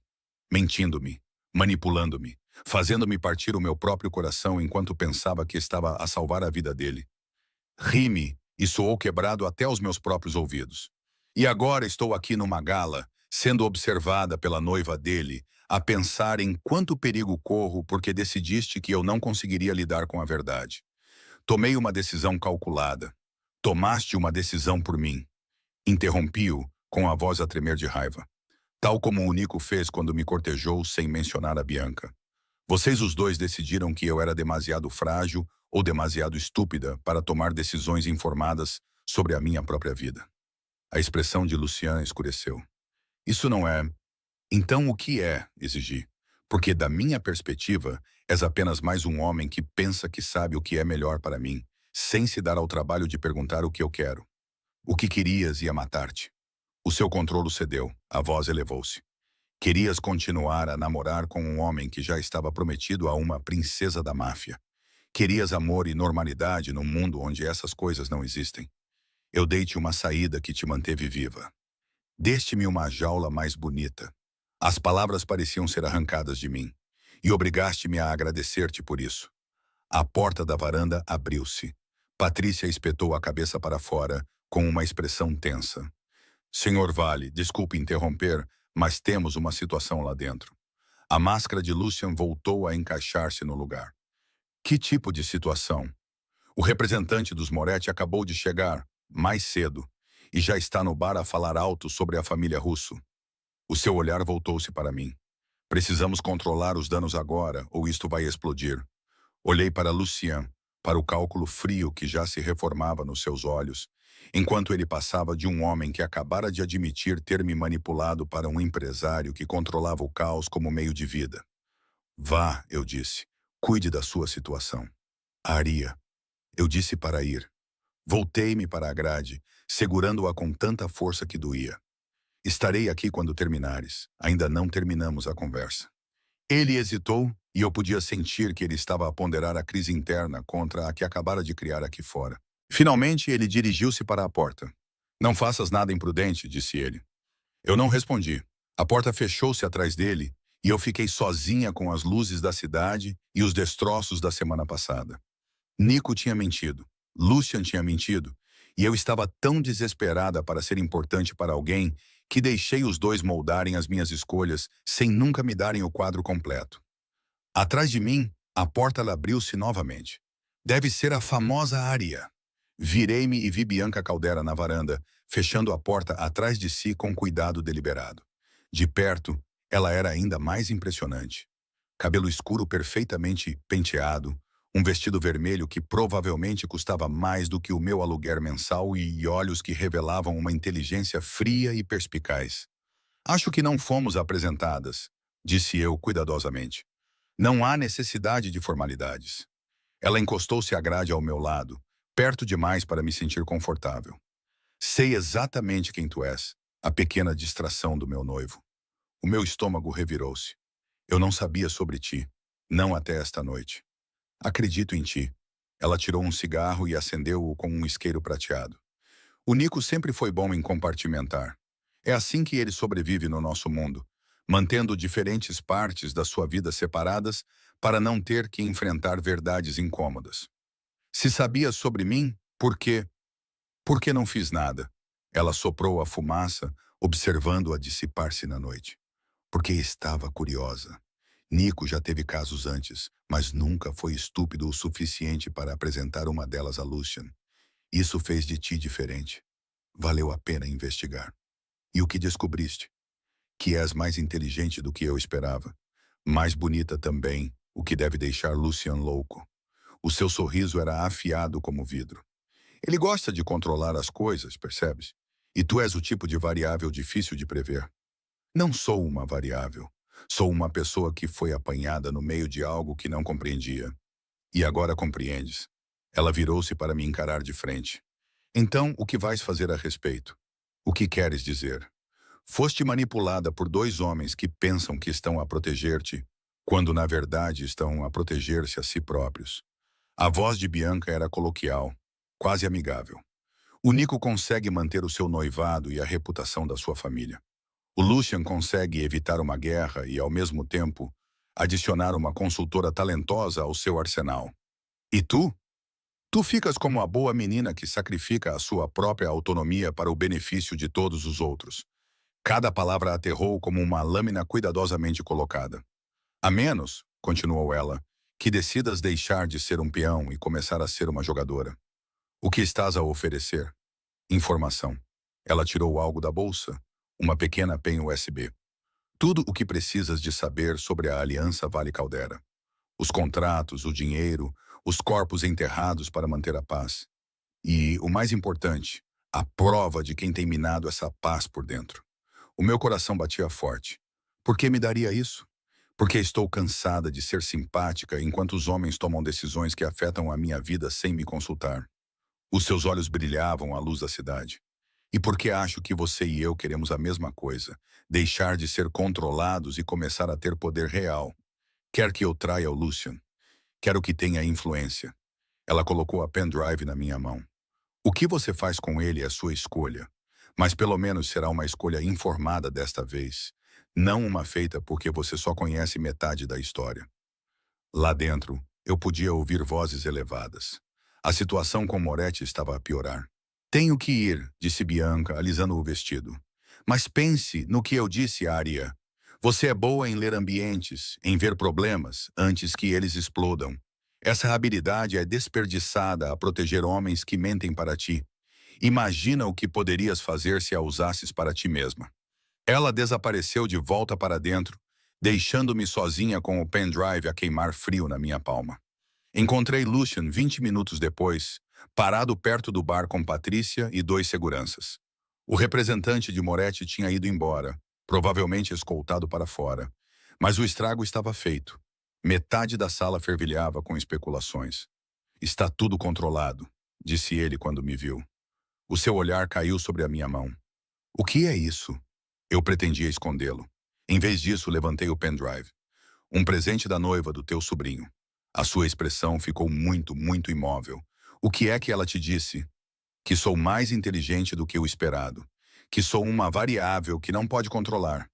mentindo-me, manipulando-me, fazendo-me partir o meu próprio coração enquanto pensava que estava a salvar a vida dele. Ri-me e soou quebrado até os meus próprios ouvidos. E agora estou aqui numa gala, sendo observada pela noiva dele, a pensar em quanto perigo corro porque decidiste que eu não conseguiria lidar com a verdade. Tomei uma decisão calculada. Tomaste uma decisão por mim. Interrompi-o, com a voz a tremer de raiva. Tal como o Nico fez quando me cortejou sem mencionar a Bianca. Vocês os dois decidiram que eu era demasiado frágil ou demasiado estúpida para tomar decisões informadas sobre a minha própria vida. A expressão de Lucian escureceu. Isso não é... Então o que é? Exigi. Porque da minha perspectiva, és apenas mais um homem que pensa que sabe o que é melhor para mim, sem se dar ao trabalho de perguntar o que eu quero. O que querias ia matar-te. O seu controlo cedeu, a voz elevou-se. Querias continuar a namorar com um homem que já estava prometido a uma princesa da máfia. Querias amor e normalidade num mundo onde essas coisas não existem. Eu dei-te uma saída que te manteve viva. Deste-me uma jaula mais bonita. As palavras pareciam ser arrancadas de mim, e obrigaste-me a agradecer-te por isso. A porta da varanda abriu-se. Patrícia espetou a cabeça para fora, com uma expressão tensa. Senhor Vale, desculpe interromper, mas temos uma situação lá dentro. A máscara de Lucian voltou a encaixar-se no lugar. Que tipo de situação? O representante dos Moretti acabou de chegar, mais cedo, e já está no bar a falar alto sobre a família Russo. O seu olhar voltou-se para mim. Precisamos controlar os danos agora, ou isto vai explodir. Olhei para Lucian, para o cálculo frio que já se reformava nos seus olhos, enquanto ele passava de um homem que acabara de admitir ter me manipulado para um empresário que controlava o caos como meio de vida. Vá, eu disse, cuide da sua situação. Aria. Eu disse para ir. Voltei-me para a grade, segurando-a com tanta força que doía. Estarei aqui quando terminares. Ainda não terminamos a conversa. Ele hesitou e eu podia sentir que ele estava a ponderar a crise interna contra a que acabara de criar aqui fora. Finalmente, ele dirigiu-se para a porta. Não faças nada imprudente, disse ele. Eu não respondi. A porta fechou-se atrás dele e eu fiquei sozinha com as luzes da cidade e os destroços da semana passada. Nico tinha mentido. Lucian tinha mentido. E eu estava tão desesperada para ser importante para alguém que deixei os dois moldarem as minhas escolhas sem nunca me darem o quadro completo. Atrás de mim, a porta abriu-se novamente. Deve ser a famosa Aria. Virei-me e vi Bianca Caldera na varanda, fechando a porta atrás de si com cuidado deliberado. De perto, ela era ainda mais impressionante. Cabelo escuro perfeitamente penteado, um vestido vermelho que provavelmente custava mais do que o meu aluguer mensal e olhos que revelavam uma inteligência fria e perspicaz. Acho que não fomos apresentadas, disse eu cuidadosamente. Não há necessidade de formalidades. Ela encostou-se à grade ao meu lado, perto demais para me sentir confortável. Sei exatamente quem tu és, a pequena distração do meu noivo. O meu estômago revirou-se. Eu não sabia sobre ti, não até esta noite. Acredito em ti. Ela tirou um cigarro e acendeu-o com um isqueiro prateado. O Nico sempre foi bom em compartimentar. É assim que ele sobrevive no nosso mundo, mantendo diferentes partes da sua vida separadas para não ter que enfrentar verdades incômodas. Se sabia sobre mim, por quê? Por que não fiz nada? Ela soprou a fumaça, observando-a dissipar-se na noite. Porque estava curiosa. Nico já teve casos antes, mas nunca foi estúpido o suficiente para apresentar uma delas a Lucian. Isso fez de ti diferente. Valeu a pena investigar. E o que descobriste? Que és mais inteligente do que eu esperava. Mais bonita também, o que deve deixar Lucian louco. O seu sorriso era afiado como vidro. Ele gosta de controlar as coisas, percebes? E tu és o tipo de variável difícil de prever. Não sou uma variável. Sou uma pessoa que foi apanhada no meio de algo que não compreendia. E agora compreendes. Ela virou-se para me encarar de frente. Então, o que vais fazer a respeito? O que queres dizer? Foste manipulada por dois homens que pensam que estão a proteger-te, quando na verdade estão a proteger-se a si próprios. A voz de Bianca era coloquial, quase amigável. O Nico consegue manter o seu noivado e a reputação da sua família. O Lucian consegue evitar uma guerra e, ao mesmo tempo, adicionar uma consultora talentosa ao seu arsenal. E tu? Tu ficas como a boa menina que sacrifica a sua própria autonomia para o benefício de todos os outros. Cada palavra aterrou como uma lâmina cuidadosamente colocada. A menos, continuou ela, que decidas deixar de ser um peão e começar a ser uma jogadora. O que estás a oferecer? Informação. Ela tirou algo da bolsa, uma pequena pen USB. Tudo o que precisas de saber sobre a Aliança Vale Caldera. Os contratos, o dinheiro, os corpos enterrados para manter a paz. E, o mais importante, a prova de quem tem minado essa paz por dentro. O meu coração batia forte. Por que me daria isso? Porque estou cansada de ser simpática enquanto os homens tomam decisões que afetam a minha vida sem me consultar. Os seus olhos brilhavam à luz da cidade. E porque acho que você e eu queremos a mesma coisa, deixar de ser controlados e começar a ter poder real. Quer que eu traia o Lucian? Quero que tenha influência. Ela colocou a pendrive na minha mão. O que você faz com ele é sua escolha. Mas pelo menos será uma escolha informada desta vez. Não uma feita porque você só conhece metade da história. Lá dentro, eu podia ouvir vozes elevadas. A situação com Moretti estava a piorar. Tenho que ir, disse Bianca, alisando o vestido. Mas pense no que eu disse, Arya. Você é boa em ler ambientes, em ver problemas, antes que eles explodam. Essa habilidade é desperdiçada a proteger homens que mentem para ti. Imagina o que poderias fazer se a usasses para ti mesma. Ela desapareceu de volta para dentro, deixando-me sozinha com o pendrive a queimar frio na minha palma. Encontrei Lucian 20 minutos depois, parado perto do bar com Patrícia e dois seguranças. O representante de Moretti tinha ido embora, provavelmente escoltado para fora. Mas o estrago estava feito. Metade da sala fervilhava com especulações. Está tudo controlado, disse ele quando me viu. O seu olhar caiu sobre a minha mão. O que é isso? Eu pretendia escondê-lo. Em vez disso, levantei o pendrive. Um presente da noiva do teu sobrinho. A sua expressão ficou muito imóvel. O que é que ela te disse? Que sou mais inteligente do que o esperado. Que sou uma variável que não pode controlar.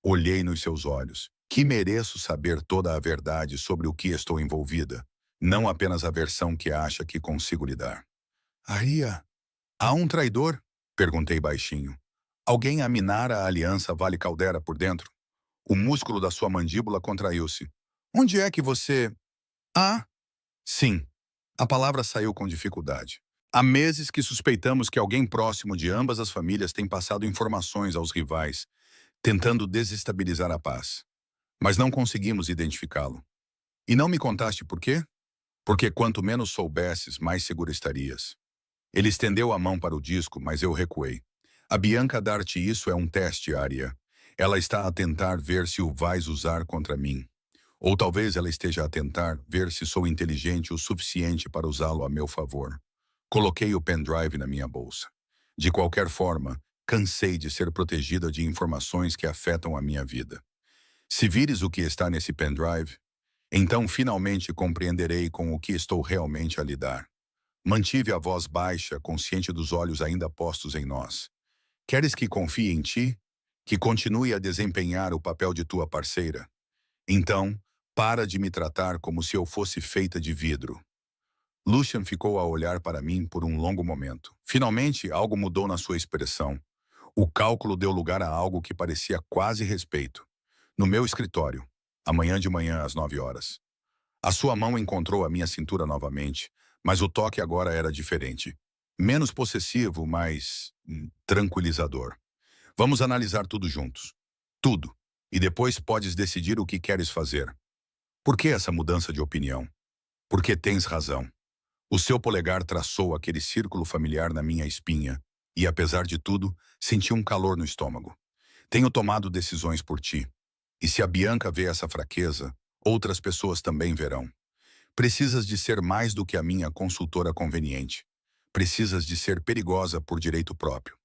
Olhei nos seus olhos. Que mereço saber toda a verdade sobre o que estou envolvida. Não apenas a versão que acha que consigo lhe dar. Aria, há um traidor? Perguntei baixinho. Alguém a minar a aliança Vale Caldera por dentro? O músculo da sua mandíbula contraiu-se. Onde é que você... Ah, sim. A palavra saiu com dificuldade. Há meses que suspeitamos que alguém próximo de ambas as famílias tem passado informações aos rivais, tentando desestabilizar a paz. Mas não conseguimos identificá-lo. E não me contaste por quê? Porque quanto menos soubesses, mais seguro estarias. Ele estendeu a mão para o disco, mas eu recuei. A Bianca dar-te isso é um teste, Arya. Ela está a tentar ver se o vais usar contra mim. Ou talvez ela esteja a tentar ver se sou inteligente o suficiente para usá-lo a meu favor. Coloquei o pendrive na minha bolsa. De qualquer forma, cansei de ser protegida de informações que afetam a minha vida. Se vires o que está nesse pendrive, então finalmente compreenderei com o que estou realmente a lidar. Mantive a voz baixa, consciente dos olhos ainda postos em nós. Queres que confie em ti? Que continue a desempenhar o papel de tua parceira? Então, para de me tratar como se eu fosse feita de vidro. Lucian ficou a olhar para mim por um longo momento. Finalmente, algo mudou na sua expressão. O cálculo deu lugar a algo que parecia quase respeito. No meu escritório, amanhã de manhã às 9 horas. A sua mão encontrou a minha cintura novamente, mas o toque agora era diferente. Menos possessivo, mas tranquilizador. Vamos analisar tudo juntos. Tudo. E depois podes decidir o que queres fazer. Por que essa mudança de opinião? Porque tens razão. O seu polegar traçou aquele círculo familiar na minha espinha, e apesar de tudo, senti um calor no estômago. Tenho tomado decisões por ti. E se a Bianca vê essa fraqueza, outras pessoas também verão. Precisas de ser mais do que a minha consultora conveniente. Precisas de ser perigosa por direito próprio.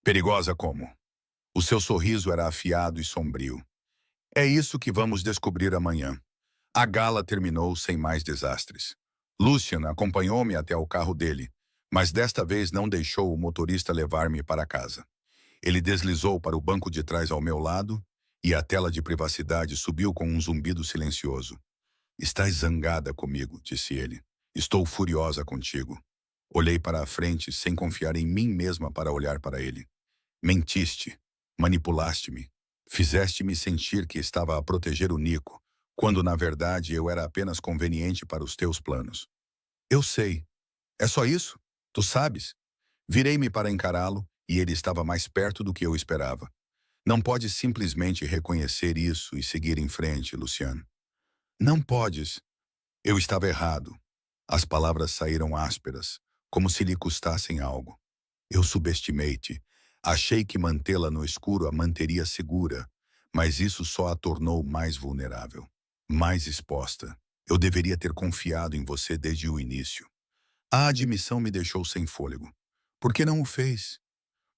Perigosa como? O seu sorriso era afiado e sombrio. É isso que vamos descobrir amanhã. A gala terminou sem mais desastres. Lucian acompanhou-me até o carro dele, mas desta vez não deixou o motorista levar-me para casa. Ele deslizou para o banco de trás ao meu lado e a tela de privacidade subiu com um zumbido silencioso. Estás zangada comigo, disse ele. Estou furiosa contigo. Olhei para a frente sem confiar em mim mesma para olhar para ele. Mentiste, manipulaste-me, fizeste-me sentir que estava a proteger o Nico, quando na verdade eu era apenas conveniente para os teus planos. Eu sei. É só isso? Tu sabes? Virei-me para encará-lo e ele estava mais perto do que eu esperava. Não podes simplesmente reconhecer isso e seguir em frente, Luciano. Não podes. Eu estava errado. As palavras saíram ásperas, como se lhe custassem algo. Eu subestimei-te. Achei que mantê-la no escuro a manteria segura, mas isso só a tornou mais vulnerável, mais exposta. Eu deveria ter confiado em você desde o início. A admissão me deixou sem fôlego. Por que não o fez?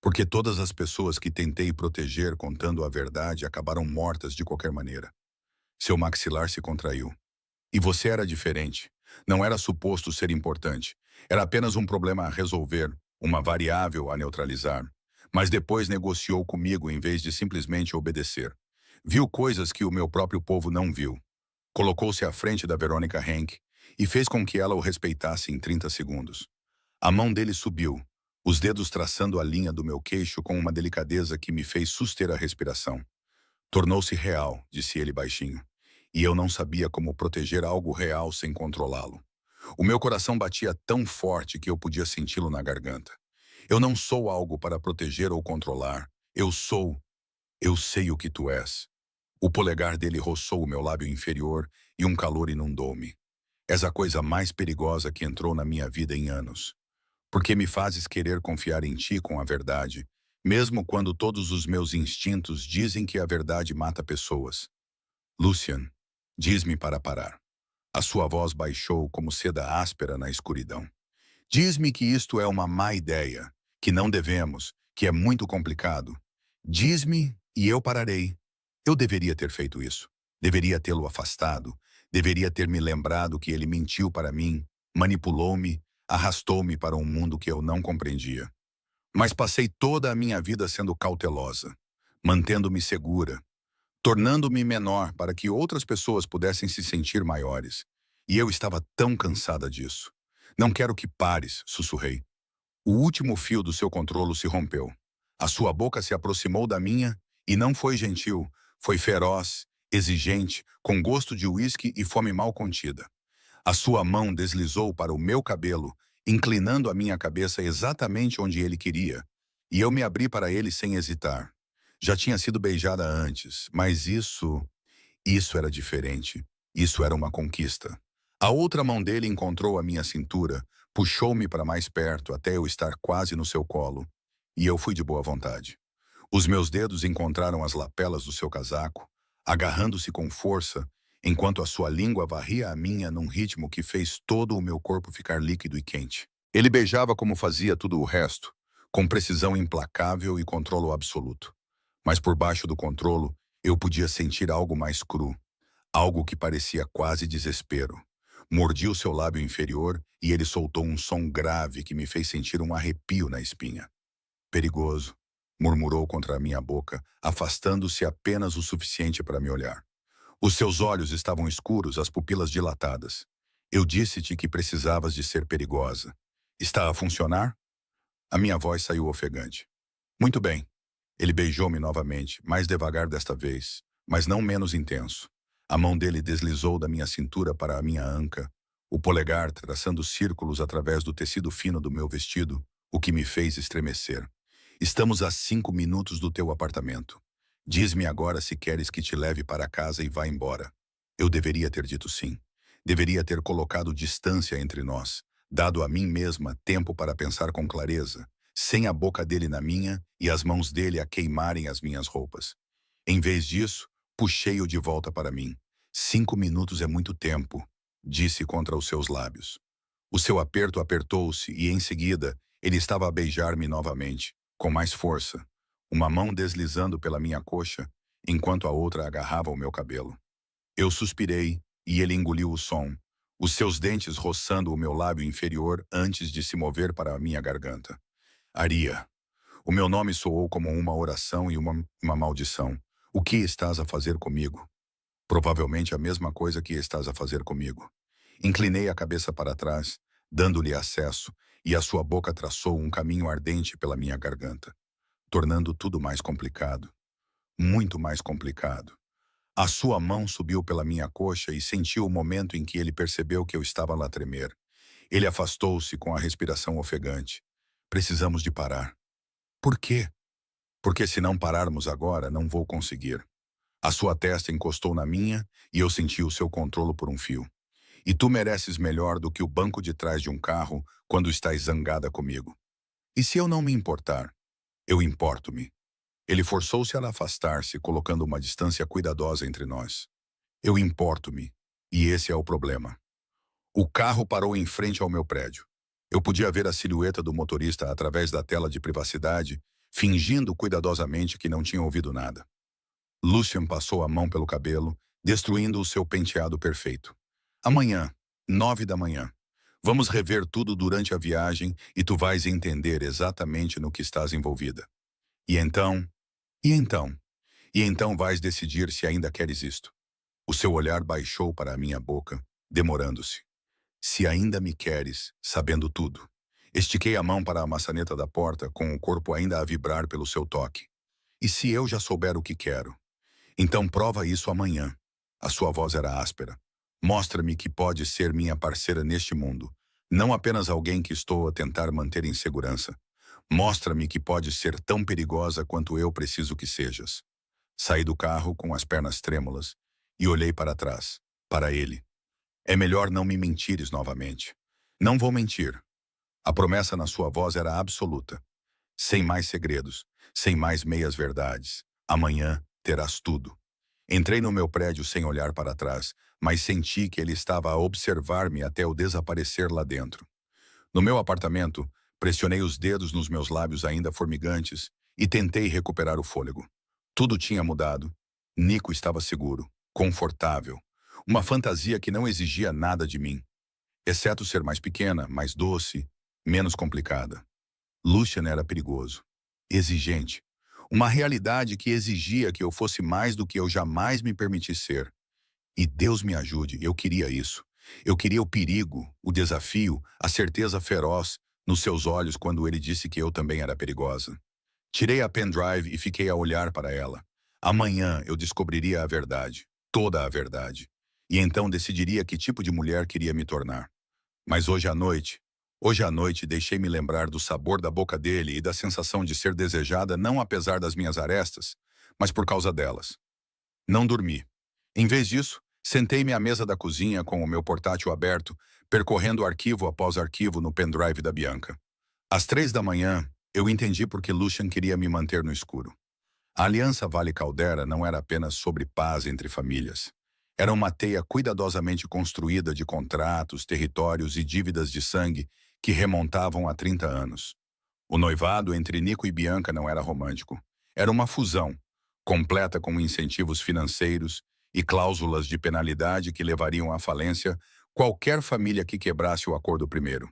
Porque todas as pessoas que tentei proteger contando a verdade acabaram mortas de qualquer maneira. Seu maxilar se contraiu. E você era diferente. Não era suposto ser importante. Era apenas um problema a resolver, uma variável a neutralizar. Mas depois negociou comigo em vez de simplesmente obedecer. Viu coisas que o meu próprio povo não viu. Colocou-se à frente da Verônica Henk e fez com que ela o respeitasse em 30 segundos. A mão dele subiu, os dedos traçando a linha do meu queixo com uma delicadeza que me fez suster a respiração. Tornou-se real, disse ele baixinho, e eu não sabia como proteger algo real sem controlá-lo. O meu coração batia tão forte que eu podia senti-lo na garganta. Eu não sou algo para proteger ou controlar. Eu sei o que tu és. O polegar dele roçou o meu lábio inferior e um calor inundou-me. És a coisa mais perigosa que entrou na minha vida em anos. Porque me fazes querer confiar em ti com a verdade, mesmo quando todos os meus instintos dizem que a verdade mata pessoas. Lucian, diz-me para parar. A sua voz baixou como seda áspera na escuridão. Diz-me que isto é uma má ideia, que não devemos, que é muito complicado. Diz-me e eu pararei. Eu deveria ter feito isso. Deveria tê-lo afastado. Deveria ter me lembrado que ele mentiu para mim, manipulou-me, arrastou-me para um mundo que eu não compreendia. Mas passei toda a minha vida sendo cautelosa, mantendo-me segura, tornando-me menor para que outras pessoas pudessem se sentir maiores. E eu estava tão cansada disso. Não quero que pares, sussurrei. O último fio do seu controlo se rompeu. A sua boca se aproximou da minha e não foi gentil, foi feroz, exigente, com gosto de uísque e fome mal contida. A sua mão deslizou para o meu cabelo, inclinando a minha cabeça exatamente onde ele queria, e eu me abri para ele sem hesitar. Já tinha sido beijada antes, mas isso era diferente. Isso era uma conquista. A outra mão dele encontrou a minha cintura, puxou-me para mais perto até eu estar quase no seu colo, e eu fui de boa vontade. Os meus dedos encontraram as lapelas do seu casaco, agarrando-se com força, enquanto a sua língua varria a minha num ritmo que fez todo o meu corpo ficar líquido e quente. Ele beijava como fazia tudo o resto, com precisão implacável e controlo absoluto. Mas por baixo do controlo, eu podia sentir algo mais cru, algo que parecia quase desespero. Mordi o seu lábio inferior e ele soltou um som grave que me fez sentir um arrepio na espinha. Perigoso, murmurou contra a minha boca, afastando-se apenas o suficiente para me olhar. Os seus olhos estavam escuros, as pupilas dilatadas. Eu disse-te que precisavas de ser perigosa. Está a funcionar? A minha voz saiu ofegante. Muito bem. Ele beijou-me novamente, mais devagar desta vez, mas não menos intenso. A mão dele deslizou da minha cintura para a minha anca, o polegar traçando círculos através do tecido fino do meu vestido, o que me fez estremecer. Estamos a 5 minutos do teu apartamento. Diz-me agora se queres que te leve para casa e vá embora. Eu deveria ter dito sim. Deveria ter colocado distância entre nós, dado a mim mesma tempo para pensar com clareza, sem a boca dele na minha e as mãos dele a queimarem as minhas roupas. Em vez disso, puxei-o de volta para mim. 5 minutos é muito tempo, disse contra os seus lábios. O seu aperto apertou-se e, em seguida, ele estava a beijar-me novamente, com mais força, uma mão deslizando pela minha coxa, enquanto a outra agarrava o meu cabelo. Eu suspirei e ele engoliu o som, os seus dentes roçando o meu lábio inferior antes de se mover para a minha garganta. Aria. O meu nome soou como uma oração e uma maldição. O que estás a fazer comigo? Provavelmente a mesma coisa que estás a fazer comigo. Inclinei a cabeça para trás, dando-lhe acesso, e a sua boca traçou um caminho ardente pela minha garganta, tornando tudo mais complicado. Muito mais complicado. A sua mão subiu pela minha coxa e senti o momento em que ele percebeu que eu estava lá a tremer. Ele afastou-se com a respiração ofegante. Precisamos de parar. Por quê? Porque se não pararmos agora, não vou conseguir. A sua testa encostou na minha e eu senti o seu controle por um fio. E tu mereces melhor do que o banco de trás de um carro quando estás zangada comigo. E se eu não me importar? Eu importo-me. Ele forçou-se a afastar-se, colocando uma distância cuidadosa entre nós. Eu importo-me. E esse é o problema. O carro parou em frente ao meu prédio. Eu podia ver a silhueta do motorista através da tela de privacidade, fingindo cuidadosamente que não tinha ouvido nada. Lucian passou a mão pelo cabelo, destruindo o seu penteado perfeito. Amanhã, 9 da manhã. Vamos rever tudo durante a viagem e tu vais entender exatamente no que estás envolvida. E então? E então? E então vais decidir se ainda queres isto. O seu olhar baixou para a minha boca, demorando-se. Se ainda me queres, sabendo tudo. Estiquei a mão para a maçaneta da porta, com o corpo ainda a vibrar pelo seu toque. E se eu já souber o que quero? Então prova isso amanhã. A sua voz era áspera. Mostra-me que pode ser minha parceira neste mundo, não apenas alguém que estou a tentar manter em segurança. Mostra-me que pode ser tão perigosa quanto eu preciso que sejas. Saí do carro com as pernas trêmulas e olhei para trás, para ele. É melhor não me mentires novamente. Não vou mentir. A promessa na sua voz era absoluta. Sem mais segredos, sem mais meias-verdades. Amanhã terás tudo. Entrei no meu prédio sem olhar para trás, mas senti que ele estava a observar-me até eu desaparecer lá dentro. No meu apartamento, pressionei os dedos nos meus lábios ainda formigantes e tentei recuperar o fôlego. Tudo tinha mudado. Nico estava seguro, confortável. Uma fantasia que não exigia nada de mim, exceto ser mais pequena, mais doce, menos complicada. Lucian era perigoso, exigente. Uma realidade que exigia que eu fosse mais do que eu jamais me permiti ser. E Deus me ajude, eu queria isso. Eu queria o perigo, o desafio, a certeza feroz nos seus olhos quando ele disse que eu também era perigosa. Tirei a pendrive e fiquei a olhar para ela. Amanhã eu descobriria a verdade, toda a verdade. E então decidiria que tipo de mulher queria me tornar. Mas hoje à noite deixei-me lembrar do sabor da boca dele e da sensação de ser desejada não apesar das minhas arestas, mas por causa delas. Não dormi. Em vez disso, sentei-me à mesa da cozinha com o meu portátil aberto, percorrendo arquivo após arquivo no pendrive da Bianca. Às 3 da manhã, eu entendi por que Lucian queria me manter no escuro. A Aliança Vale Caldera não era apenas sobre paz entre famílias. Era uma teia cuidadosamente construída de contratos, territórios e dívidas de sangue que remontavam a 30 anos. O noivado entre Nico e Bianca não era romântico. Era uma fusão, completa com incentivos financeiros e cláusulas de penalidade que levariam à falência Qualquer família que quebrasse o acordo primeiro.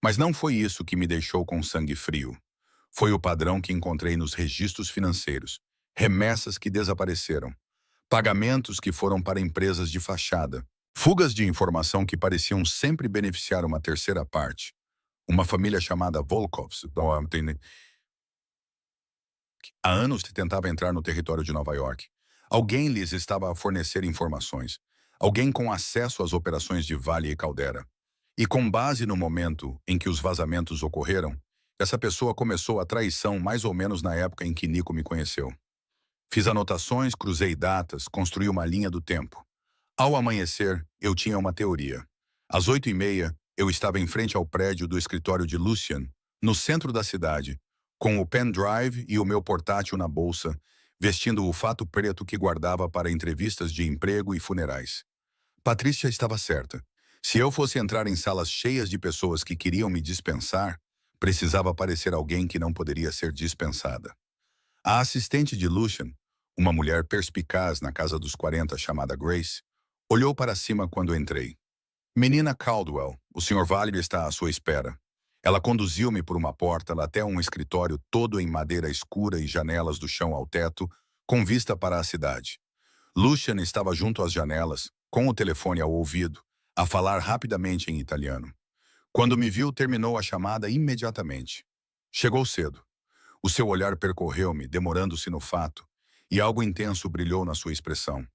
Mas não foi isso que me deixou com sangue frio. Foi o padrão que encontrei nos registros financeiros. Remessas que desapareceram. Pagamentos que foram para empresas de fachada. Fugas de informação que pareciam sempre beneficiar uma terceira parte. Uma família chamada Volkovs, há anos tentava entrar no território de Nova York. Alguém lhes estava a fornecer informações. Alguém com acesso às operações de Vale e Caldera. E com base no momento em que os vazamentos ocorreram, essa pessoa começou a traição mais ou menos na época em que Nico me conheceu. Fiz anotações, cruzei datas, construí uma linha do tempo. Ao amanhecer, eu tinha uma teoria. Às 8h30, eu estava em frente ao prédio do escritório de Lucian, no centro da cidade, com o pendrive e o meu portátil na bolsa, vestindo o fato preto que guardava para entrevistas de emprego e funerais. Patrícia estava certa. Se eu fosse entrar em salas cheias de pessoas que queriam me dispensar, precisava aparecer alguém que não poderia ser dispensada. A assistente de Lucian, uma mulher perspicaz na casa dos 40 chamada Grace, olhou para cima quando entrei. Menina Caldwell, o Sr. Vale está à sua espera. Ela conduziu-me por uma porta até um escritório todo em madeira escura e janelas do chão ao teto, com vista para a cidade. Lucian estava junto às janelas, com o telefone ao ouvido, a falar rapidamente em italiano. Quando me viu, terminou a chamada imediatamente. Chegou cedo. O seu olhar percorreu-me, demorando-se no fato, e algo intenso brilhou na sua expressão.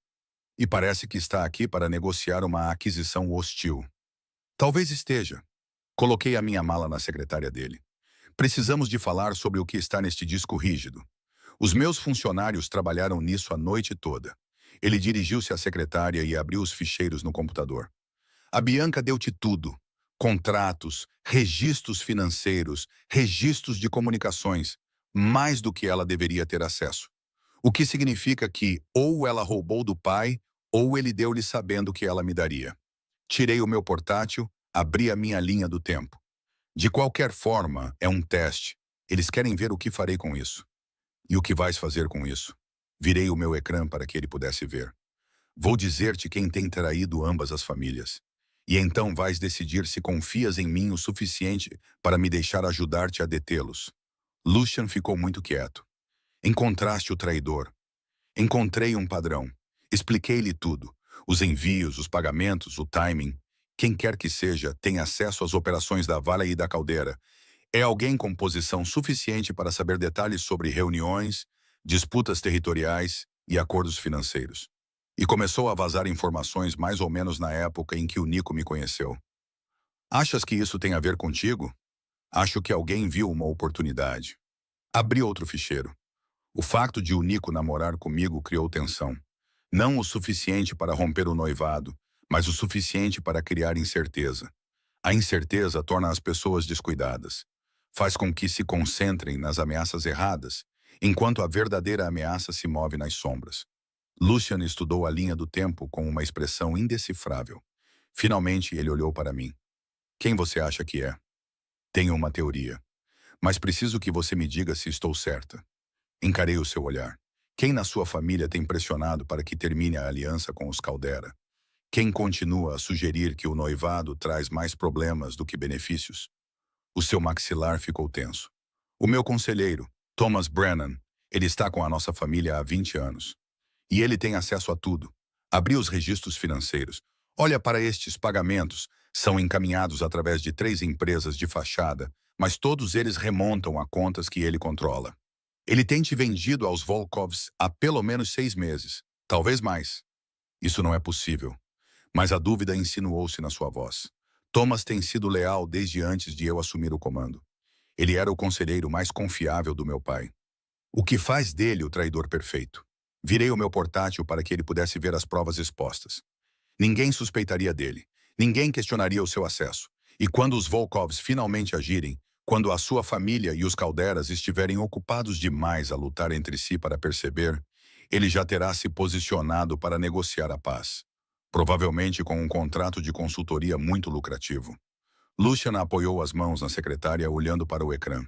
E parece que está aqui para negociar uma aquisição hostil. Talvez esteja. Coloquei a minha mala na secretária dele. Precisamos de falar sobre o que está neste disco rígido. Os meus funcionários trabalharam nisso a noite toda. Ele dirigiu-se à secretária e abriu os ficheiros no computador. A Bianca deu-te tudo. Contratos, registros financeiros, registros de comunicações, mais do que ela deveria ter acesso. O que significa que ou ela roubou do pai, ou ele deu-lhe sabendo que ela me daria. Tirei o meu portátil, abri a minha linha do tempo. De qualquer forma, é um teste. Eles querem ver o que farei com isso. E o que vais fazer com isso? Virei o meu ecrã para que ele pudesse ver. Vou dizer-te quem tem traído ambas as famílias. E então vais decidir se confias em mim o suficiente para me deixar ajudar-te a detê-los. Lucian ficou muito quieto. Encontraste o traidor. Encontrei um padrão. Expliquei-lhe tudo. Os envios, os pagamentos, o timing. Quem quer que seja tem acesso às operações da Vale e da Caldeira. É alguém com posição suficiente para saber detalhes sobre reuniões, disputas territoriais e acordos financeiros. E começou a vazar informações mais ou menos na época em que o Nico me conheceu. Achas que isso tem a ver contigo? Acho que alguém viu uma oportunidade. Abri outro ficheiro. O facto de o Nico namorar comigo criou tensão. Não o suficiente para romper o noivado, mas o suficiente para criar incerteza. A incerteza torna as pessoas descuidadas. Faz com que se concentrem nas ameaças erradas, enquanto a verdadeira ameaça se move nas sombras. Lucian estudou a linha do tempo com uma expressão indecifrável. Finalmente ele olhou para mim. Quem você acha que é? Tenho uma teoria. Mas preciso que você me diga se estou certa. Encarei o seu olhar. Quem na sua família tem pressionado para que termine a aliança com os Caldera? Quem continua a sugerir que o noivado traz mais problemas do que benefícios? O seu maxilar ficou tenso. O meu conselheiro, Thomas Brennan, ele está com a nossa família há 20 anos. E ele tem acesso a tudo. Abri os registros financeiros. Olha para estes pagamentos. São encaminhados através de 3 empresas de fachada, mas todos eles remontam a contas que ele controla. Ele tem te vendido aos Volkovs há pelo menos 6 meses, talvez mais. Isso não é possível. Mas a dúvida insinuou-se na sua voz. Thomas tem sido leal desde antes de eu assumir o comando. Ele era o conselheiro mais confiável do meu pai. O que faz dele o traidor perfeito? Virei o meu portátil para que ele pudesse ver as provas expostas. Ninguém suspeitaria dele. Ninguém questionaria o seu acesso. E quando os Volkovs finalmente agirem, quando a sua família e os Calderas estiverem ocupados demais a lutar entre si para perceber, ele já terá se posicionado para negociar a paz. Provavelmente com um contrato de consultoria muito lucrativo. Lucian apoiou as mãos na secretária olhando para o ecrã.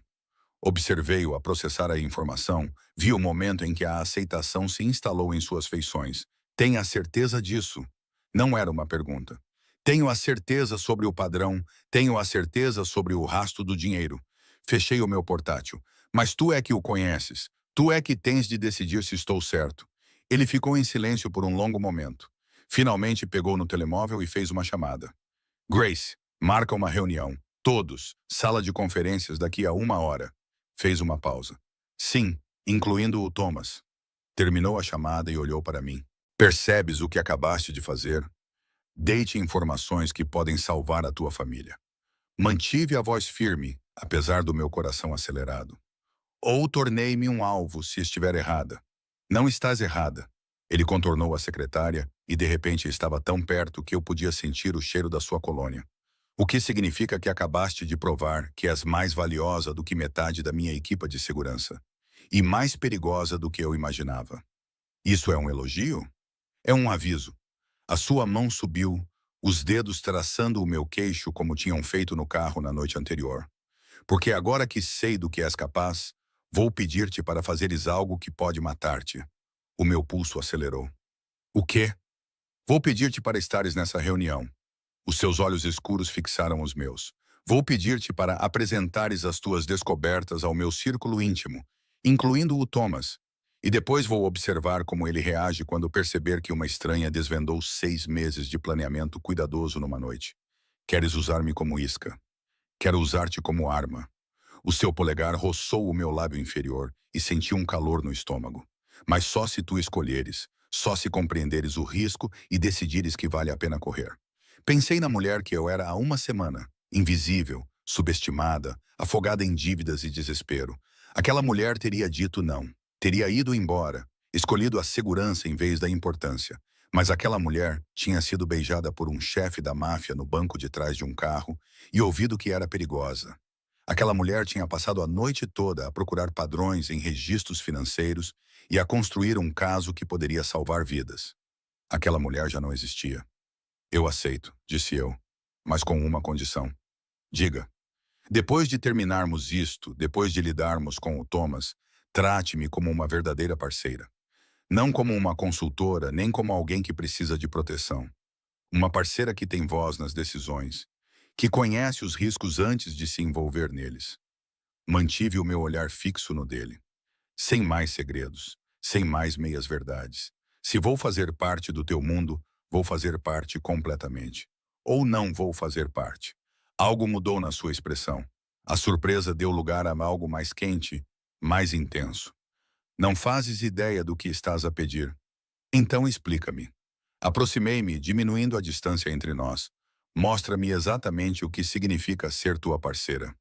Observei-o a processar a informação, vi o momento em que a aceitação se instalou em suas feições. Tenha certeza disso. Não era uma pergunta. Tenho a certeza sobre o padrão, tenho a certeza sobre o rastro do dinheiro. Fechei o meu portátil. Mas tu é que o conheces. Tu é que tens de decidir se estou certo. Ele ficou em silêncio por um longo momento. Finalmente pegou no telemóvel e fez uma chamada. Grace, marca uma reunião. Todos. Sala de conferências daqui a 1 hora. Fez uma pausa. Sim, incluindo o Thomas. Terminou a chamada e olhou para mim. Percebes o que acabaste de fazer? Dei-te informações que podem salvar a tua família. Mantive a voz firme, apesar do meu coração acelerado. Ou tornei-me um alvo se estiver errada. Não estás errada. Ele contornou a secretária e de repente estava tão perto que eu podia sentir o cheiro da sua colônia. O que significa que acabaste de provar que és mais valiosa do que metade da minha equipa de segurança. E mais perigosa do que eu imaginava. Isso é um elogio? É um aviso. A sua mão subiu, os dedos traçando o meu queixo como tinham feito no carro na noite anterior. Porque agora que sei do que és capaz, vou pedir-te para fazeres algo que pode matar-te. O meu pulso acelerou. O quê? Vou pedir-te para estares nessa reunião. Os seus olhos escuros fixaram os meus. Vou pedir-te para apresentares as tuas descobertas ao meu círculo íntimo, incluindo o Thomas. E depois vou observar como ele reage quando perceber que uma estranha desvendou 6 meses de planeamento cuidadoso numa noite. Queres usar-me como isca? Quero usar-te como arma. O seu polegar roçou o meu lábio inferior e senti um calor no estômago. Mas só se tu escolheres, só se compreenderes o risco e decidires que vale a pena correr. Pensei na mulher que eu era há 1 semana, invisível, subestimada, afogada em dívidas e desespero. Aquela mulher teria dito não, teria ido embora, escolhido a segurança em vez da importância. Mas aquela mulher tinha sido beijada por um chefe da máfia no banco de trás de um carro e ouvido que era perigosa. Aquela mulher tinha passado a noite toda a procurar padrões em registros financeiros e a construir um caso que poderia salvar vidas. Aquela mulher já não existia. Eu aceito, disse eu, mas com uma condição. Diga. Depois de terminarmos isto, depois de lidarmos com o Thomas, trate-me como uma verdadeira parceira. Não como uma consultora, nem como alguém que precisa de proteção. Uma parceira que tem voz nas decisões, que conhece os riscos antes de se envolver neles. Mantive o meu olhar fixo no dele. Sem mais segredos, sem mais meias-verdades. Se vou fazer parte do teu mundo, vou fazer parte completamente. Ou não vou fazer parte. Algo mudou na sua expressão. A surpresa deu lugar a algo mais quente, mais intenso. Não fazes ideia do que estás a pedir. Então explica-me. Aproximei-me, diminuindo a distância entre nós. Mostra-me exatamente o que significa ser tua parceira.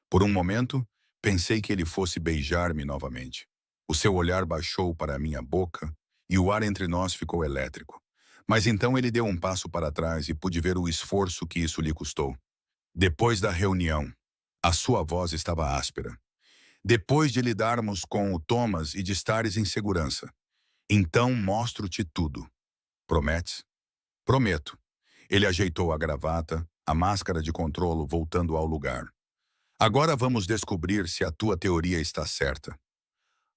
Por um momento, pensei que ele fosse beijar-me novamente. O seu olhar baixou para a minha boca e o ar entre nós ficou elétrico. Mas então ele deu um passo para trás e pude ver o esforço que isso lhe custou. Depois da reunião, a sua voz estava áspera. Depois de lidarmos com o Thomas e de estares em segurança, então mostro-te tudo. Prometes? Prometo. Ele ajeitou a gravata, a máscara de controlo voltando ao lugar. Agora vamos descobrir se a tua teoria está certa.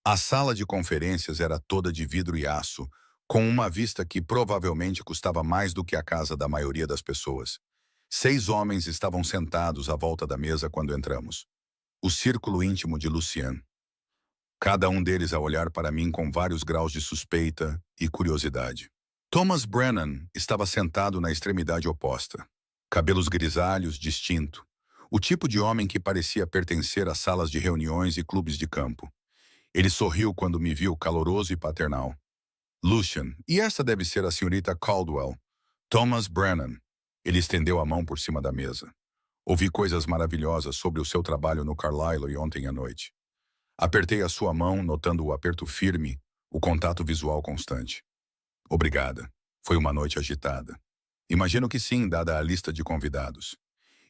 A sala de conferências era toda de vidro e aço, com uma vista que provavelmente custava mais do que a casa da maioria das pessoas. 6 homens estavam sentados à volta da mesa quando entramos. O círculo íntimo de Lucien. Cada um deles a olhar para mim com vários graus de suspeita e curiosidade. Thomas Brennan estava sentado na extremidade oposta. Cabelos grisalhos, distinto. O tipo de homem que parecia pertencer a salas de reuniões e clubes de campo. Ele sorriu quando me viu caloroso e paternal. Lucian, e esta deve ser a senhorita Caldwell. Thomas Brennan. Ele estendeu a mão por cima da mesa. Ouvi coisas maravilhosas sobre o seu trabalho no Carlyle ontem à noite. Apertei a sua mão, notando o aperto firme, o contato visual constante. Obrigada. Foi uma noite agitada. Imagino que sim, dada a lista de convidados.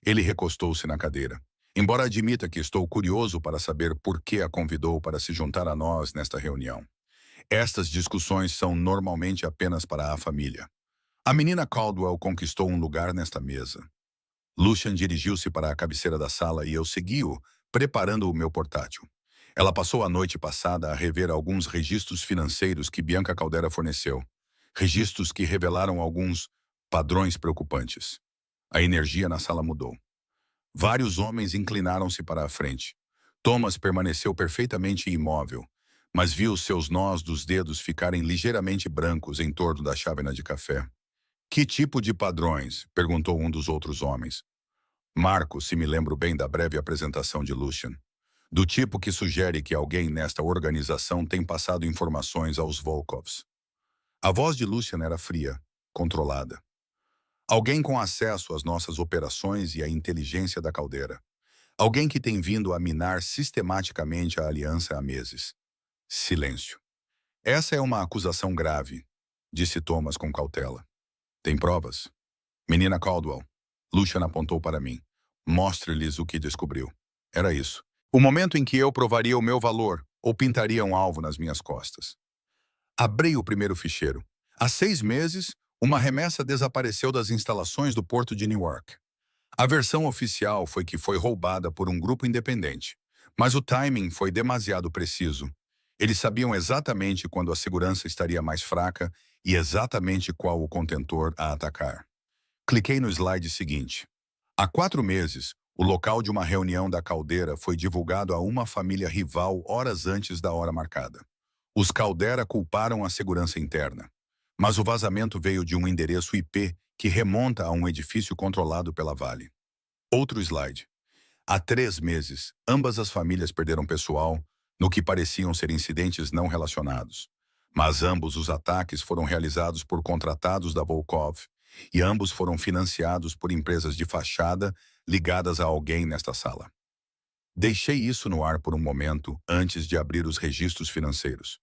Ele recostou-se na cadeira. Embora admita que estou curioso para saber por que a convidou para se juntar a nós nesta reunião. Estas discussões são normalmente apenas para a família. A menina Caldwell conquistou um lugar nesta mesa. Lucian dirigiu-se para a cabeceira da sala e eu segui-o, preparando o meu portátil. Ela passou a noite passada a rever alguns registros financeiros que Bianca Caldera forneceu. Registros que revelaram alguns Padrões preocupantes. A energia na sala mudou. Vários homens inclinaram-se para a frente. Thomas permaneceu perfeitamente imóvel, mas viu seus nós dos dedos ficarem ligeiramente brancos em torno da chávena de café. Que tipo de padrões? Perguntou um dos outros homens. Marco, se me lembro bem da breve apresentação de Lucian. Do tipo que sugere que alguém nesta organização tem passado informações aos Volkovs. A voz de Lucian era fria, controlada. Alguém com acesso às nossas operações e à inteligência da caldeira. Alguém que tem vindo a minar sistematicamente a aliança há meses. Silêncio. Essa é uma acusação grave, disse Thomas com cautela. Tem provas? Menina Caldwell. Lucian apontou para mim. Mostre-lhes o que descobriu. Era isso. O momento em que eu provaria o meu valor ou pintaria um alvo nas minhas costas. Abri o primeiro ficheiro. Há 6 meses, uma remessa desapareceu das instalações do porto de Newark. A versão oficial foi que foi roubada por um grupo independente, mas o timing foi demasiado preciso. Eles sabiam exatamente quando a segurança estaria mais fraca e exatamente qual o contentor a atacar. Cliquei no slide seguinte. Há 4 meses, o local de uma reunião da Caldeira foi divulgado a uma família rival horas antes da hora marcada. Os Caldera culparam a segurança interna, mas o vazamento veio de um endereço IP que remonta a um edifício controlado pela Vale. Outro slide. Há 3 meses, ambas as famílias perderam pessoal no que pareciam ser incidentes não relacionados. Mas ambos os ataques foram realizados por contratados da Volkov e ambos foram financiados por empresas de fachada ligadas a alguém nesta sala. Deixei isso no ar por um momento antes de abrir os registros financeiros.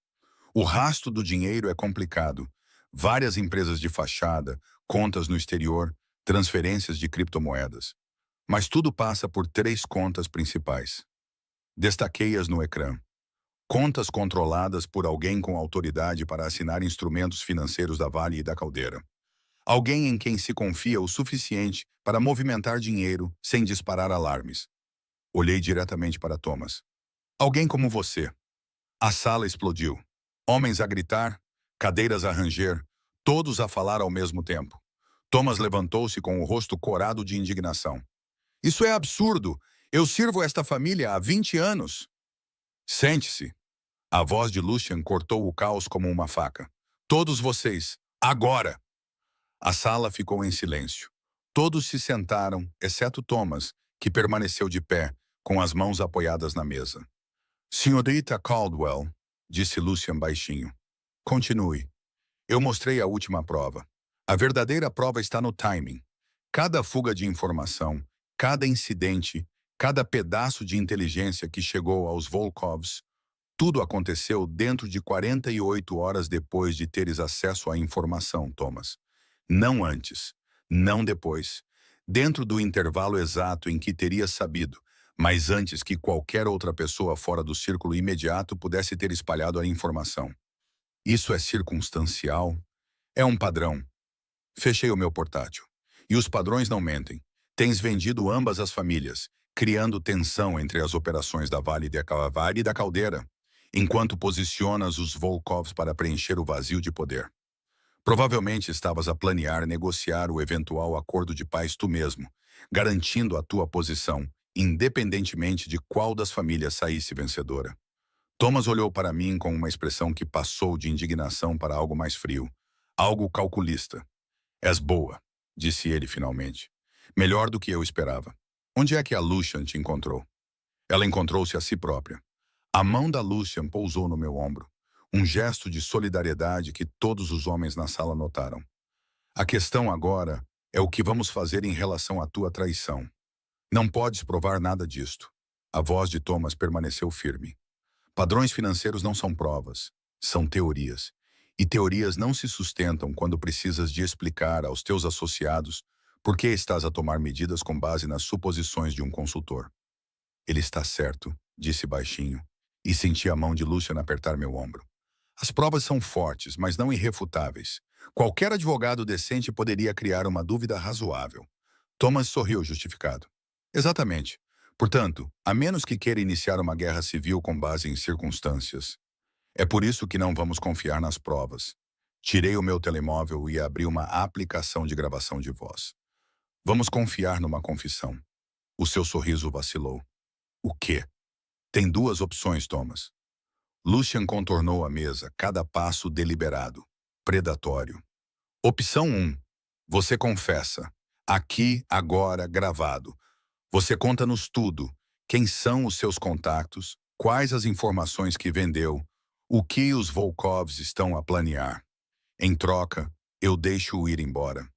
O rastro do dinheiro é complicado. Várias empresas de fachada, contas no exterior, transferências de criptomoedas. Mas tudo passa por 3 contas principais. Destaquei-as no ecrã. Contas controladas por alguém com autoridade para assinar instrumentos financeiros da Vale e da Caldeira. Alguém em quem se confia o suficiente para movimentar dinheiro sem disparar alarmes. Olhei diretamente para Thomas. Alguém como você. A sala explodiu. Homens a gritar, cadeiras a ranger, todos a falar ao mesmo tempo. Thomas levantou-se com o rosto corado de indignação. Isso é absurdo! Eu sirvo esta família há 20 anos. Sente-se. A voz de Lucian cortou o caos como uma faca. Todos vocês, agora! A sala ficou em silêncio. Todos se sentaram, exceto Thomas, que permaneceu de pé, com as mãos apoiadas na mesa. Senhorita Caldwell, disse Lucian baixinho. Continue. Eu mostrei a última prova. A verdadeira prova está no timing. Cada fuga de informação, cada incidente, cada pedaço de inteligência que chegou aos Volkovs, tudo aconteceu dentro de 48 horas depois de teres acesso à informação, Thomas. Não antes, não depois. Dentro do intervalo exato em que terias sabido, mas antes que qualquer outra pessoa fora do círculo imediato pudesse ter espalhado a informação. Isso é circunstancial? É um padrão. Fechei o meu portátil. E os padrões não mentem. Tens vendido ambas as famílias, criando tensão entre as operações da Vale e da Caldeira, enquanto posicionas os Volkovs para preencher o vazio de poder. Provavelmente estavas a planear negociar o eventual acordo de paz tu mesmo, garantindo a tua posição, independentemente de qual das famílias saísse vencedora. Thomas olhou para mim com uma expressão que passou de indignação para algo mais frio, algo calculista. És boa, disse ele finalmente. Melhor do que eu esperava. Onde é que a Lucian te encontrou? Ela encontrou-se a si própria. A mão da Lucian pousou no meu ombro. Um gesto de solidariedade que todos os homens na sala notaram. A questão agora é o que vamos fazer em relação à tua traição. Não podes provar nada disto. A voz de Thomas permaneceu firme. Padrões financeiros não são provas, são teorias. E teorias não se sustentam quando precisas de explicar aos teus associados por que estás a tomar medidas com base nas suposições de um consultor. Ele está certo, disse baixinho, e senti a mão de Lucian apertar meu ombro. As provas são fortes, mas não irrefutáveis. Qualquer advogado decente poderia criar uma dúvida razoável. Thomas sorriu justificado. Exatamente. Portanto, a menos que queira iniciar uma guerra civil com base em circunstâncias. É por isso que não vamos confiar nas provas. Tirei o meu telemóvel e abri uma aplicação de gravação de voz. Vamos confiar numa confissão. O seu sorriso vacilou. O quê? Tem duas opções, Thomas. Lucian contornou a mesa, cada passo deliberado, predatório. Opção 1. Você confessa. Aqui, agora, gravado. Você conta-nos tudo. Quem são os seus contatos, quais as informações que vendeu, o que os Volkovs estão a planear. Em troca, eu deixo-o ir embora.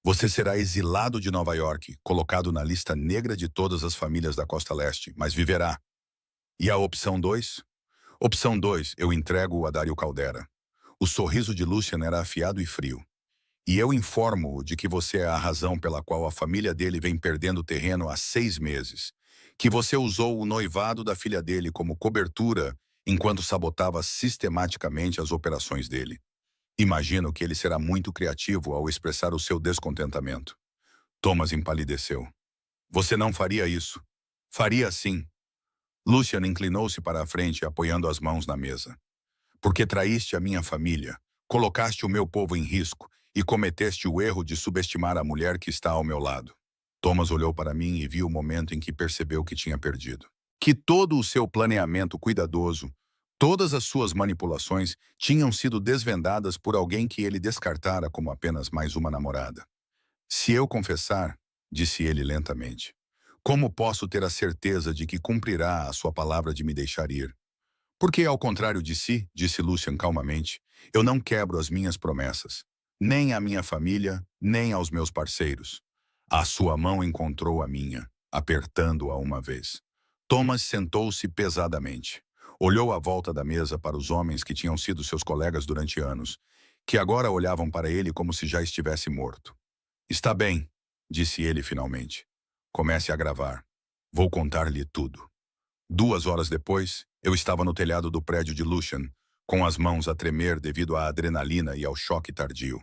Você será exilado de Nova York, colocado na lista negra de todas as famílias da Costa Leste, mas viverá. E a opção 2? Opção 2, eu entrego-o a Dario Caldera. O sorriso de Lucian era afiado e frio. E eu informo-o de que você é a razão pela qual a família dele vem perdendo terreno há 6 meses. Que você usou o noivado da filha dele como cobertura enquanto sabotava sistematicamente as operações dele. Imagino que ele será muito criativo ao expressar o seu descontentamento. Thomas empalideceu. Você não faria isso. Faria sim. Lucian inclinou-se para a frente, apoiando as mãos na mesa. Porque traíste a minha família, colocaste o meu povo em risco e cometeste o erro de subestimar a mulher que está ao meu lado. Thomas olhou para mim e viu o momento em que percebeu que tinha perdido. Que todo o seu planeamento cuidadoso, todas as suas manipulações tinham sido desvendadas por alguém que ele descartara como apenas mais uma namorada. Se eu confessar, disse ele lentamente, como posso ter a certeza de que cumprirá a sua palavra de me deixar ir? Porque, ao contrário de si, disse Lucian calmamente, eu não quebro as minhas promessas, nem à minha família, nem aos meus parceiros. A sua mão encontrou a minha, apertando-a uma vez. Thomas sentou-se pesadamente. Olhou à volta da mesa para os homens que tinham sido seus colegas durante anos, que agora olhavam para ele como se já estivesse morto. Está bem, disse ele finalmente. Comece a gravar. Vou contar-lhe tudo. 2 horas depois, eu estava no telhado do prédio de Lucian, com as mãos a tremer devido à adrenalina e ao choque tardio.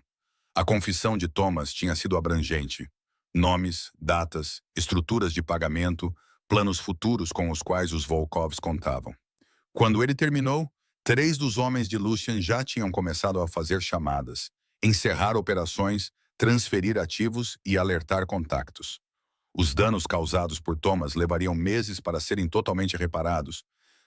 A confissão de Thomas tinha sido abrangente. Nomes, datas, estruturas de pagamento, planos futuros com os quais os Volkovs contavam. Quando ele terminou, 3 dos homens de Lucian já tinham começado a fazer chamadas, encerrar operações, transferir ativos e alertar contactos. Os danos causados por Thomas levariam meses para serem totalmente reparados,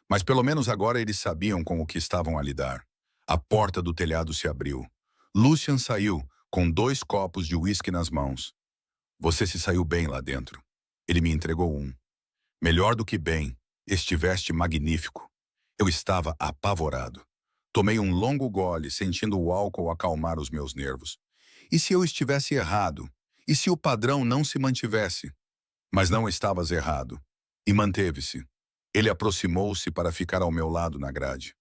mas pelo menos agora eles sabiam com o que estavam a lidar. A porta do telhado se abriu. Lucian saiu, com 2 copos de uísque nas mãos. Você se saiu bem lá dentro. Ele me entregou um. Melhor do que bem, estiveste magnífico. Eu estava apavorado. Tomei um longo gole, sentindo o álcool acalmar os meus nervos. E se eu estivesse errado? E se o padrão não se mantivesse? Mas não estavas errado. E manteve-se. Ele aproximou-se para ficar ao meu lado na grade.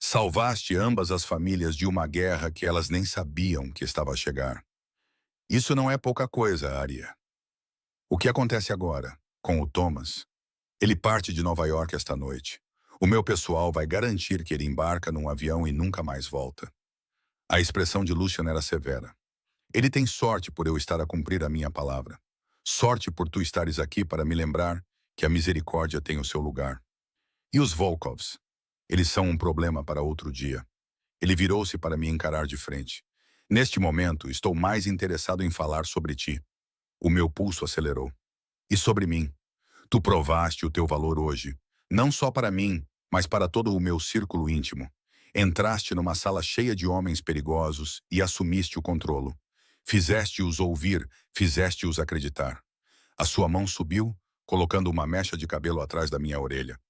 Salvaste ambas as famílias de uma guerra que elas nem sabiam que estava a chegar. Isso não é pouca coisa, Arya. O que acontece agora, com o Thomas? Ele parte de Nova York esta noite. O meu pessoal vai garantir que ele embarca num avião e nunca mais volta. A expressão de Lucian era severa. Ele tem sorte por eu estar a cumprir a minha palavra. Sorte por tu estares aqui para me lembrar que a misericórdia tem o seu lugar. E os Volkovs? Eles são um problema para outro dia. Ele virou-se para me encarar de frente. Neste momento, estou mais interessado em falar sobre ti. O meu pulso acelerou. E sobre mim? Tu provaste o teu valor hoje, não só para mim, mas para todo o meu círculo íntimo. Entraste numa sala cheia de homens perigosos e assumiste o controlo. Fizeste-os ouvir, fizeste-os acreditar. A sua mão subiu, colocando uma mecha de cabelo atrás da minha orelha.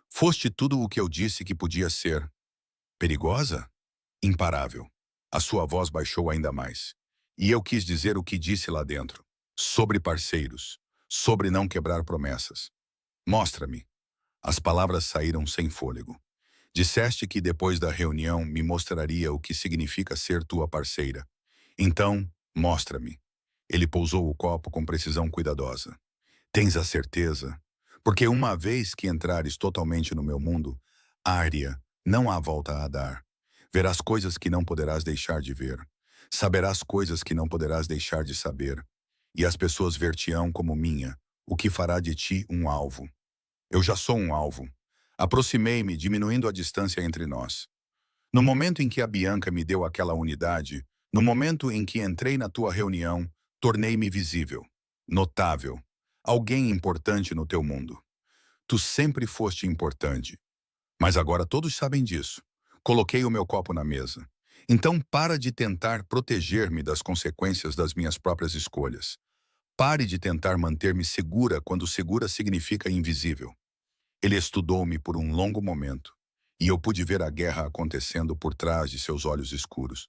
Foste tudo o que eu disse que podia ser. Perigosa? Imparável. A sua voz baixou ainda mais. E eu quis dizer o que disse lá dentro. Sobre parceiros. Sobre não quebrar promessas. Mostra-me. As palavras saíram sem fôlego. Disseste que depois da reunião me mostraria o que significa ser tua parceira. Então, mostra-me. Ele pousou o copo com precisão cuidadosa. Tens a certeza? Porque uma vez que entrares totalmente no meu mundo, Arya, não há volta a dar. Verás coisas que não poderás deixar de ver. Saberás coisas que não poderás deixar de saber. E as pessoas ver-te-ão como minha, o que fará de ti um alvo. Eu já sou um alvo. Aproximei-me, diminuindo a distância entre nós. No momento em que a Bianca me deu aquela unidade, no momento em que entrei na tua reunião, tornei-me visível, notável, alguém importante no teu mundo. Tu sempre foste importante, mas agora todos sabem disso. Coloquei o meu copo na mesa. Então para de tentar proteger-me das consequências das minhas próprias escolhas. Pare de tentar manter-me segura quando segura significa invisível. Ele estudou-me por um longo momento, e eu pude ver a guerra acontecendo por trás de seus olhos escuros.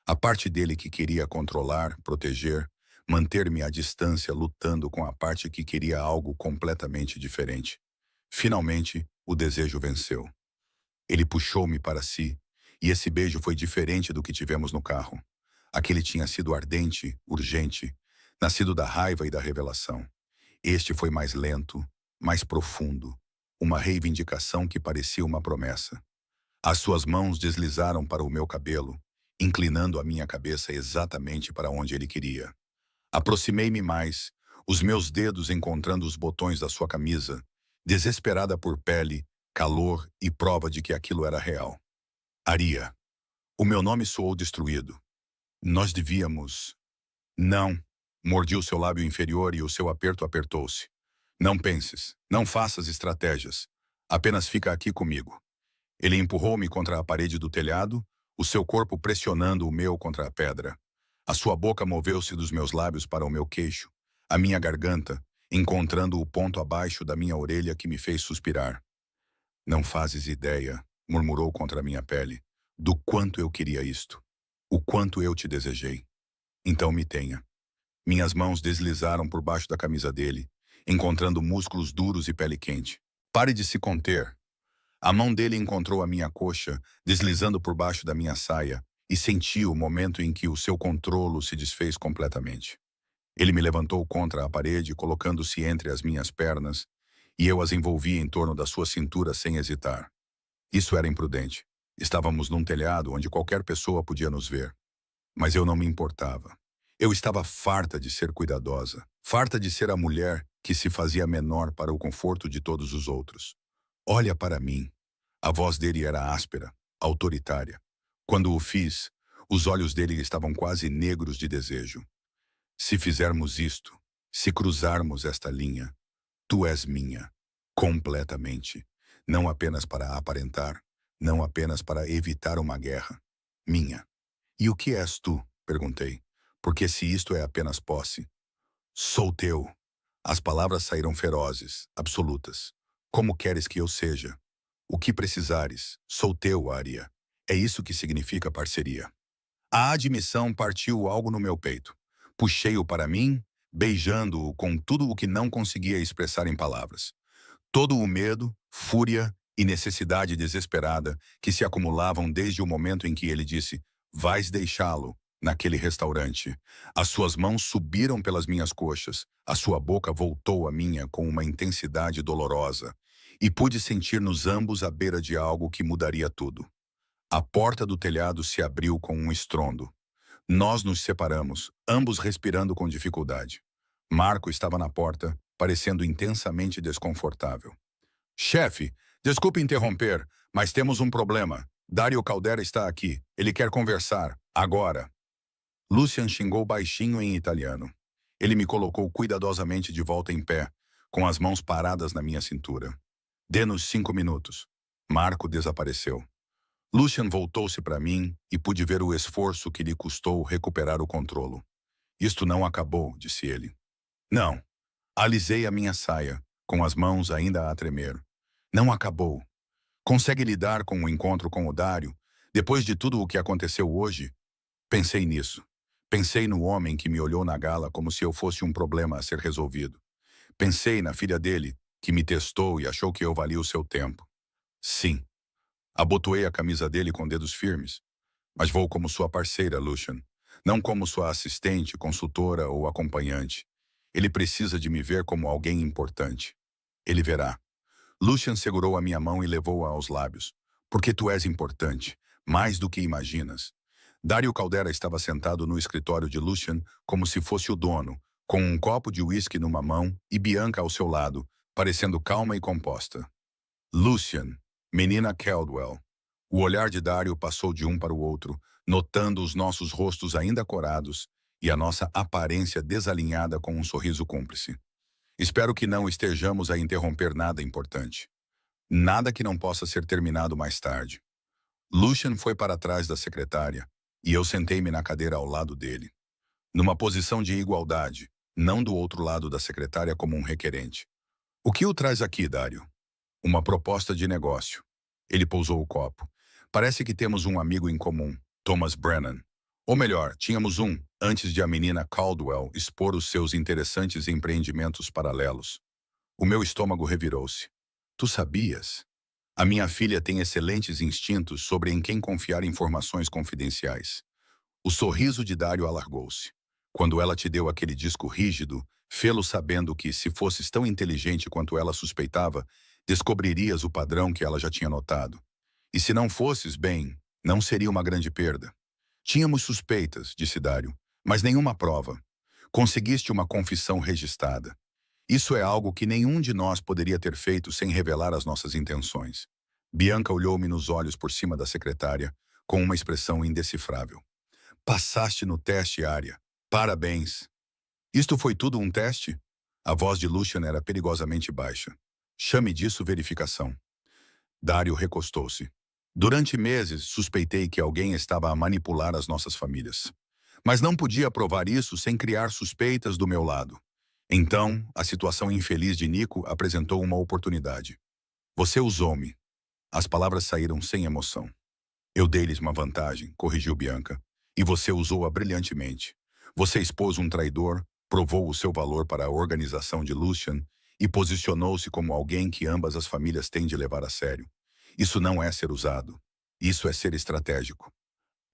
A parte dele que queria controlar, proteger, manter-me à distância lutando com a parte que queria algo completamente diferente. Finalmente, o desejo venceu. Ele puxou-me para si, e esse beijo foi diferente do que tivemos no carro. Aquele tinha sido ardente, urgente, nascido da raiva e da revelação. Este foi mais lento, mais profundo, uma reivindicação que parecia uma promessa. As suas mãos deslizaram para o meu cabelo, inclinando a minha cabeça exatamente para onde ele queria. Aproximei-me mais, os meus dedos encontrando os botões da sua camisa, desesperada por pele, calor e prova de que aquilo era real. Aria. O meu nome soou destruído. Nós devíamos... Não. Mordi o seu lábio inferior e o seu aperto apertou-se. Não penses, não faças estratégias. Apenas fica aqui comigo. Ele empurrou-me contra a parede do telhado, o seu corpo pressionando o meu contra a pedra. A sua boca moveu-se dos meus lábios para o meu queixo, a minha garganta, encontrando o ponto abaixo da minha orelha que me fez suspirar. Não fazes ideia, murmurou contra a minha pele, do quanto eu queria isto. O quanto eu te desejei. Então me tenha. Minhas mãos deslizaram por baixo da camisa dele, encontrando músculos duros e pele quente. Pare de se conter. A mão dele encontrou a minha coxa, deslizando por baixo da minha saia, e senti o momento em que o seu controlo se desfez completamente. Ele me levantou contra a parede, colocando-se entre as minhas pernas, e eu as envolvi em torno da sua cintura sem hesitar. Isso era imprudente. Estávamos num telhado onde qualquer pessoa podia nos ver. Mas eu não me importava. Eu estava farta de ser cuidadosa, farta de ser a mulher que se fazia menor para o conforto de todos os outros. Olha para mim. A voz dele era áspera, autoritária. Quando o fiz, os olhos dele estavam quase negros de desejo. Se fizermos isto, se cruzarmos esta linha, tu és minha, completamente. Não apenas para aparentar, não apenas para evitar uma guerra. Minha. E o que és tu? Perguntei. Porque se isto é apenas posse. Sou teu. As palavras saíram ferozes, absolutas. Como queres que eu seja? O que precisares, sou teu, Aria. É isso que significa parceria. A admissão partiu algo no meu peito. Puxei-o para mim, beijando-o com tudo o que não conseguia expressar em palavras. Todo o medo, fúria e necessidade desesperada que se acumulavam desde o momento em que ele disse, vais deixá-lo, naquele restaurante. As suas mãos subiram pelas minhas coxas, a sua boca voltou à minha com uma intensidade dolorosa, e pude sentir-nos ambos à beira de algo que mudaria tudo. A porta do telhado se abriu com um estrondo. Nós nos separamos, ambos respirando com dificuldade. Marco estava na porta, parecendo intensamente desconfortável. Chefe, desculpe interromper, mas temos um problema. Dario Caldera está aqui. Ele quer conversar, agora. Lucian xingou baixinho em italiano. Ele me colocou cuidadosamente de volta em pé, com as mãos paradas na minha cintura. Dê-nos 5 minutos. Marco desapareceu. Lucian voltou-se para mim e pude ver o esforço que lhe custou recuperar o controlo. Isto não acabou, disse ele. Não. Alisei a minha saia, com as mãos ainda a tremer. Não acabou. Consegue lidar com o encontro com o Dario, depois de tudo o que aconteceu hoje? Pensei nisso. Pensei no homem que me olhou na gala como se eu fosse um problema a ser resolvido. Pensei na filha dele, que me testou e achou que eu valia o seu tempo. Sim. Abotoei a camisa dele com dedos firmes. Mas vou como sua parceira, Lucian. Não como sua assistente, consultora ou acompanhante. Ele precisa de me ver como alguém importante. Ele verá. Lucian segurou a minha mão e levou-a aos lábios. Porque tu és importante, mais do que imaginas. Dario Caldera estava sentado no escritório de Lucian como se fosse o dono, com um copo de uísque numa mão e Bianca ao seu lado, parecendo calma e composta. Lucian, menina Caldwell. O olhar de Dário passou de um para o outro, notando os nossos rostos ainda corados e a nossa aparência desalinhada com um sorriso cúmplice. Espero que não estejamos a interromper nada importante. Nada que não possa ser terminado mais tarde. Lucian foi para trás da secretária e eu sentei-me na cadeira ao lado dele, numa posição de igualdade, não do outro lado da secretária como um requerente. O que o traz aqui, Dário? Uma proposta de negócio. Ele pousou o copo. Parece que temos um amigo em comum, Thomas Brennan. Ou melhor, tínhamos um, antes de a menina Caldwell expor os seus interessantes empreendimentos paralelos. O meu estômago revirou-se. Tu sabias? A minha filha tem excelentes instintos sobre em quem confiar informações confidenciais. O sorriso de Dário alargou-se. Quando ela te deu aquele disco rígido, fê-lo sabendo que, se fosses tão inteligente quanto ela suspeitava, descobririas o padrão que ela já tinha notado. E se não fosses, bem, não seria uma grande perda. Tínhamos suspeitas, disse Dário, mas nenhuma prova. Conseguiste uma confissão registrada. Isso é algo que nenhum de nós poderia ter feito sem revelar as nossas intenções. Bianca olhou-me nos olhos por cima da secretária, com uma expressão indecifrável. Passaste no teste, Arya. Parabéns. Isto foi tudo um teste? A voz de Lucian era perigosamente baixa. Chame disso verificação. Dário recostou-se. Durante meses, suspeitei que alguém estava a manipular as nossas famílias. Mas não podia provar isso sem criar suspeitas do meu lado. Então, a situação infeliz de Nico apresentou uma oportunidade. Você usou-me. As palavras saíram sem emoção. Eu dei-lhes uma vantagem, corrigiu Bianca. E você usou-a brilhantemente. Você expôs um traidor, provou o seu valor para a organização de Lucian e posicionou-se como alguém que ambas as famílias têm de levar a sério. Isso não é ser usado. Isso é ser estratégico.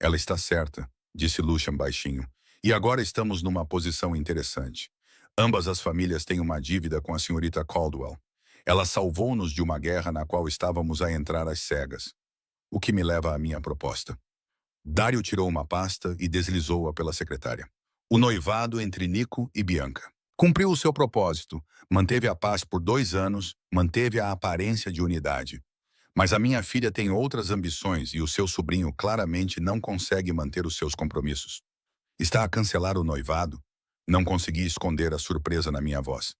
Ela está certa, disse Lucian baixinho. E agora estamos numa posição interessante. Ambas as famílias têm uma dívida com a senhorita Caldwell. Ela salvou-nos de uma guerra na qual estávamos a entrar às cegas. O que me leva à minha proposta. Dário tirou uma pasta e deslizou-a pela secretária. O noivado entre Nico e Bianca. Cumpriu o seu propósito, manteve a paz por 2 anos, manteve a aparência de unidade. Mas a minha filha tem outras ambições e o seu sobrinho claramente não consegue manter os seus compromissos. Está a cancelar o noivado? Não consegui esconder a surpresa na minha voz.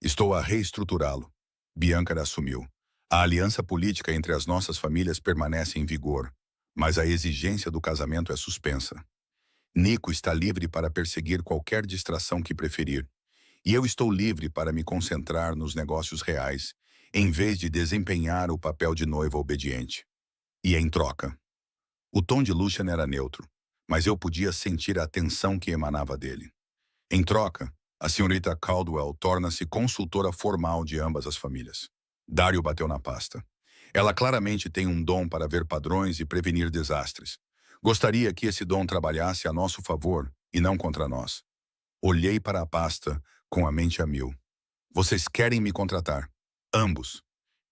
Estou a reestruturá-lo. Bianca assumiu. A aliança política entre as nossas famílias permanece em vigor, mas a exigência do casamento é suspensa. Nico está livre para perseguir qualquer distração que preferir, e eu estou livre para me concentrar nos negócios reais, em vez de desempenhar o papel de noiva obediente. E em troca. O tom de Lucian era neutro, mas eu podia sentir a tensão que emanava dele. Em troca, a senhorita Caldwell torna-se consultora formal de ambas as famílias. Dário bateu na pasta. Ela claramente tem um dom para ver padrões e prevenir desastres. Gostaria que esse dom trabalhasse a nosso favor e não contra nós. Olhei para a pasta com a mente a mil. Vocês querem me contratar? Ambos.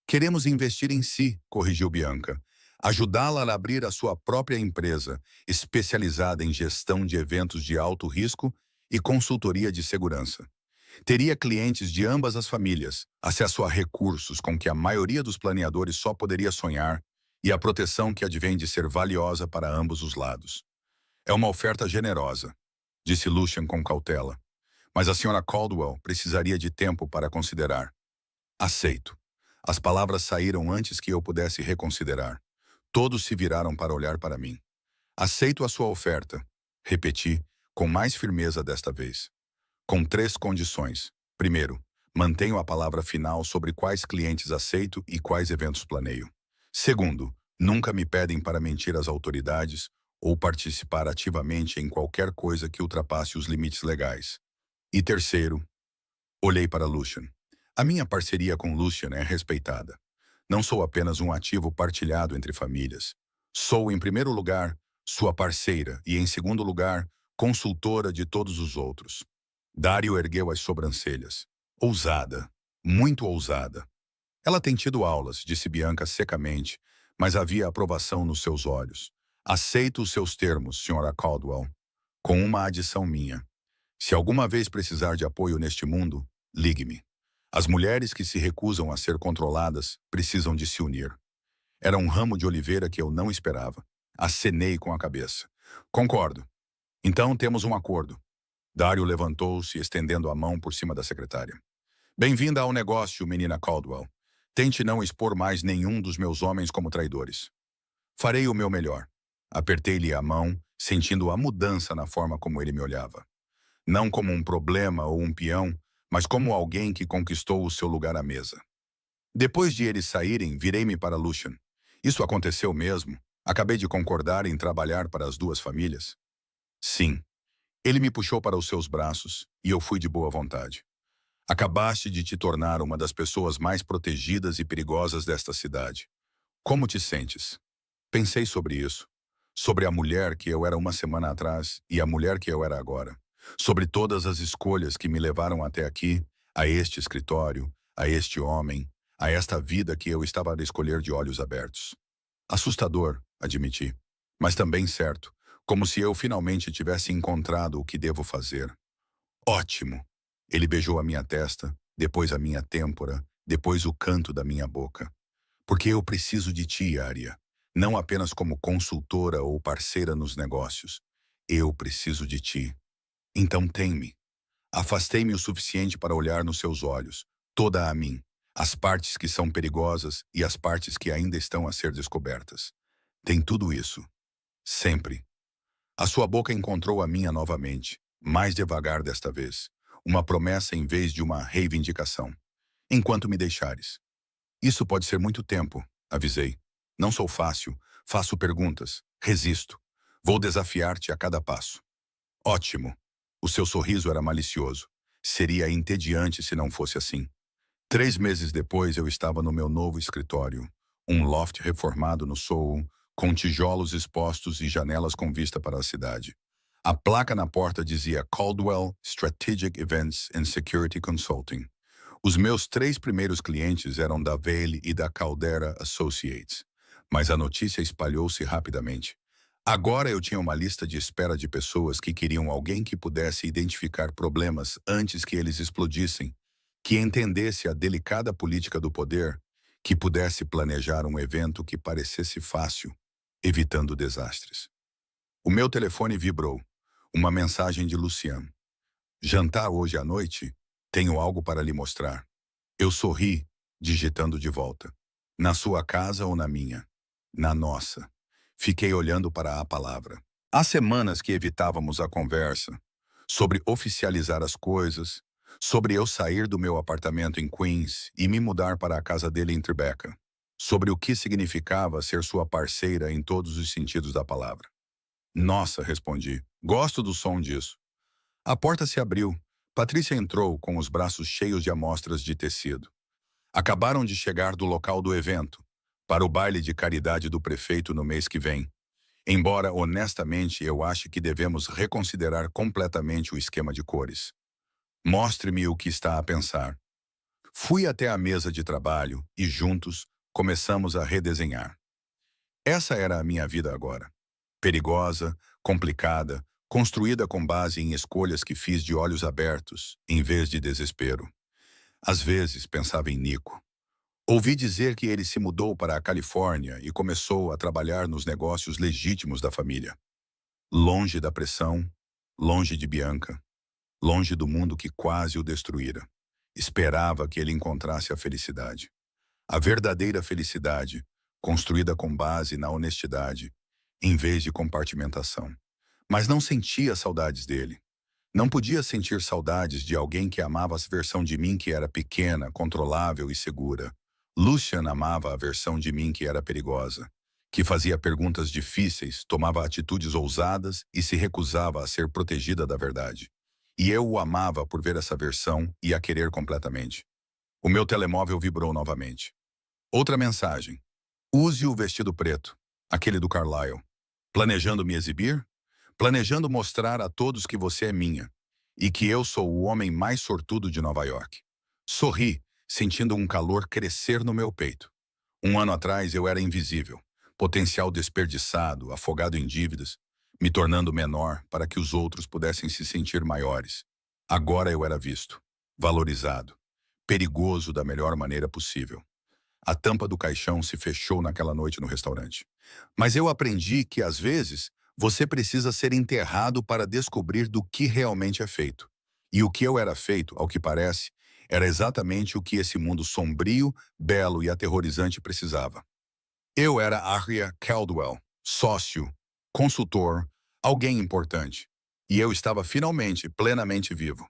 Queremos investir em si, corrigiu Bianca. Ajudá-la a abrir a sua própria empresa, especializada em gestão de eventos de alto risco e consultoria de segurança. Teria clientes de ambas as famílias, acesso a recursos com que a maioria dos planeadores só poderia sonhar e a proteção que advém de ser valiosa para ambos os lados. É uma oferta generosa, disse Lucian com cautela, mas a senhora Caldwell precisaria de tempo para considerar. Aceito. As palavras saíram antes que eu pudesse reconsiderar. Todos se viraram para olhar para mim. Aceito a sua oferta, repeti, com mais firmeza desta vez. Com 3 condições. Primeiro, mantenho a palavra final sobre quais clientes aceito e quais eventos planeio. Segundo, nunca me pedem para mentir às autoridades ou participar ativamente em qualquer coisa que ultrapasse os limites legais. E terceiro, olhei para Lucian. A minha parceria com Lucian é respeitada. Não sou apenas um ativo partilhado entre famílias. Sou, em primeiro lugar, sua parceira e, em segundo lugar, consultora de todos os outros. Dário ergueu as sobrancelhas. Ousada. Muito ousada. Ela tem tido aulas, disse Bianca secamente, mas havia aprovação nos seus olhos. Aceito os seus termos, senhora Caldwell, com uma adição minha. Se alguma vez precisar de apoio neste mundo, ligue-me. As mulheres que se recusam a ser controladas precisam de se unir. Era um ramo de oliveira que eu não esperava. Acenei com a cabeça. Concordo. Então temos um acordo. Dário levantou-se, estendendo a mão por cima da secretária. Bem-vinda ao negócio, menina Caldwell. Tente não expor mais nenhum dos meus homens como traidores. Farei o meu melhor. Apertei-lhe a mão, sentindo a mudança na forma como ele me olhava. Não como um problema ou um peão, mas como alguém que conquistou o seu lugar à mesa. Depois de eles saírem, virei-me para Lucian. Isso aconteceu mesmo? Acabei de concordar em trabalhar para as duas famílias? Sim. Ele me puxou para os seus braços e eu fui de boa vontade. Acabaste de te tornar uma das pessoas mais protegidas e perigosas desta cidade. Como te sentes? Pensei sobre isso. Sobre a mulher que eu era uma semana atrás e a mulher que eu era agora. Sobre todas as escolhas que me levaram até aqui, a este escritório, a este homem, a esta vida que eu estava a escolher de olhos abertos. Assustador, admiti, mas também certo, como se eu finalmente tivesse encontrado o que devo fazer. Ótimo! Ele beijou a minha testa, depois a minha têmpora, depois o canto da minha boca. Porque eu preciso de ti, Arya. Não apenas como consultora ou parceira nos negócios. Eu preciso de ti. Então tem-me. Afastei-me o suficiente para olhar nos seus olhos, toda a mim, as partes que são perigosas e as partes que ainda estão a ser descobertas. Tem tudo isso. Sempre. A sua boca encontrou a minha novamente, mais devagar desta vez. Uma promessa em vez de uma reivindicação. Enquanto me deixares. Isso pode ser muito tempo, avisei. Não sou fácil, faço perguntas, resisto. Vou desafiar-te a cada passo. Ótimo. O seu sorriso era malicioso. Seria entediante se não fosse assim. 3 meses depois eu estava no meu novo escritório. Um loft reformado no Soho, com tijolos expostos e janelas com vista para a cidade. A placa na porta dizia Caldwell Strategic Events and Security Consulting. Os meus 3 primeiros clientes eram da Vale e da Caldera Associates, mas a notícia espalhou-se rapidamente. Agora eu tinha uma lista de espera de pessoas que queriam alguém que pudesse identificar problemas antes que eles explodissem, que entendesse a delicada política do poder, que pudesse planejar um evento que parecesse fácil, evitando desastres. O meu telefone vibrou. Uma mensagem de Lucian. Jantar hoje à noite? Tenho algo para lhe mostrar. Eu sorri, digitando de volta. Na sua casa ou na minha? Na nossa. Fiquei olhando para a palavra. Há semanas que evitávamos a conversa sobre oficializar as coisas, sobre eu sair do meu apartamento em Queens e me mudar para a casa dele em Tribeca, sobre o que significava ser sua parceira em todos os sentidos da palavra. Nossa, respondi. Gosto do som disso. A porta se abriu. Patrícia entrou com os braços cheios de amostras de tecido. Acabaram de chegar do local do evento, para o baile de caridade do prefeito no mês que vem. Embora, honestamente, eu ache que devemos reconsiderar completamente o esquema de cores. Mostre-me o que está a pensar. Fui até a mesa de trabalho e, juntos, começamos a redesenhar. Essa era a minha vida agora. Perigosa, complicada, construída com base em escolhas que fiz de olhos abertos, em vez de desespero. Às vezes pensava em Nico. Ouvi dizer que ele se mudou para a Califórnia e começou a trabalhar nos negócios legítimos da família. Longe da pressão, longe de Bianca, longe do mundo que quase o destruíra. Esperava que ele encontrasse a felicidade. A verdadeira felicidade, construída com base na honestidade, em vez de compartimentação. Mas não sentia saudades dele. Não podia sentir saudades de alguém que amava a versão de mim que era pequena, controlável e segura. Lucian amava a versão de mim que era perigosa, que fazia perguntas difíceis, tomava atitudes ousadas e se recusava a ser protegida da verdade. E eu o amava por ver essa versão e a querer completamente. O meu telemóvel vibrou novamente. Outra mensagem. Use o vestido preto, aquele do Carlyle. Planejando me exibir? Planejando mostrar a todos que você é minha e que eu sou o homem mais sortudo de Nova York. Sorri, sentindo um calor crescer no meu peito. 1 ano atrás eu era invisível, potencial desperdiçado, afogado em dívidas, me tornando menor para que os outros pudessem se sentir maiores. Agora eu era visto, valorizado, perigoso da melhor maneira possível. A tampa do caixão se fechou naquela noite no restaurante. Mas eu aprendi que, às vezes, você precisa ser enterrado para descobrir do que realmente é feito. E o que eu era feito, ao que parece, era exatamente o que esse mundo sombrio, belo e aterrorizante precisava. Eu era Arya Caldwell, sócio, consultor, alguém importante. E eu estava finalmente, plenamente vivo.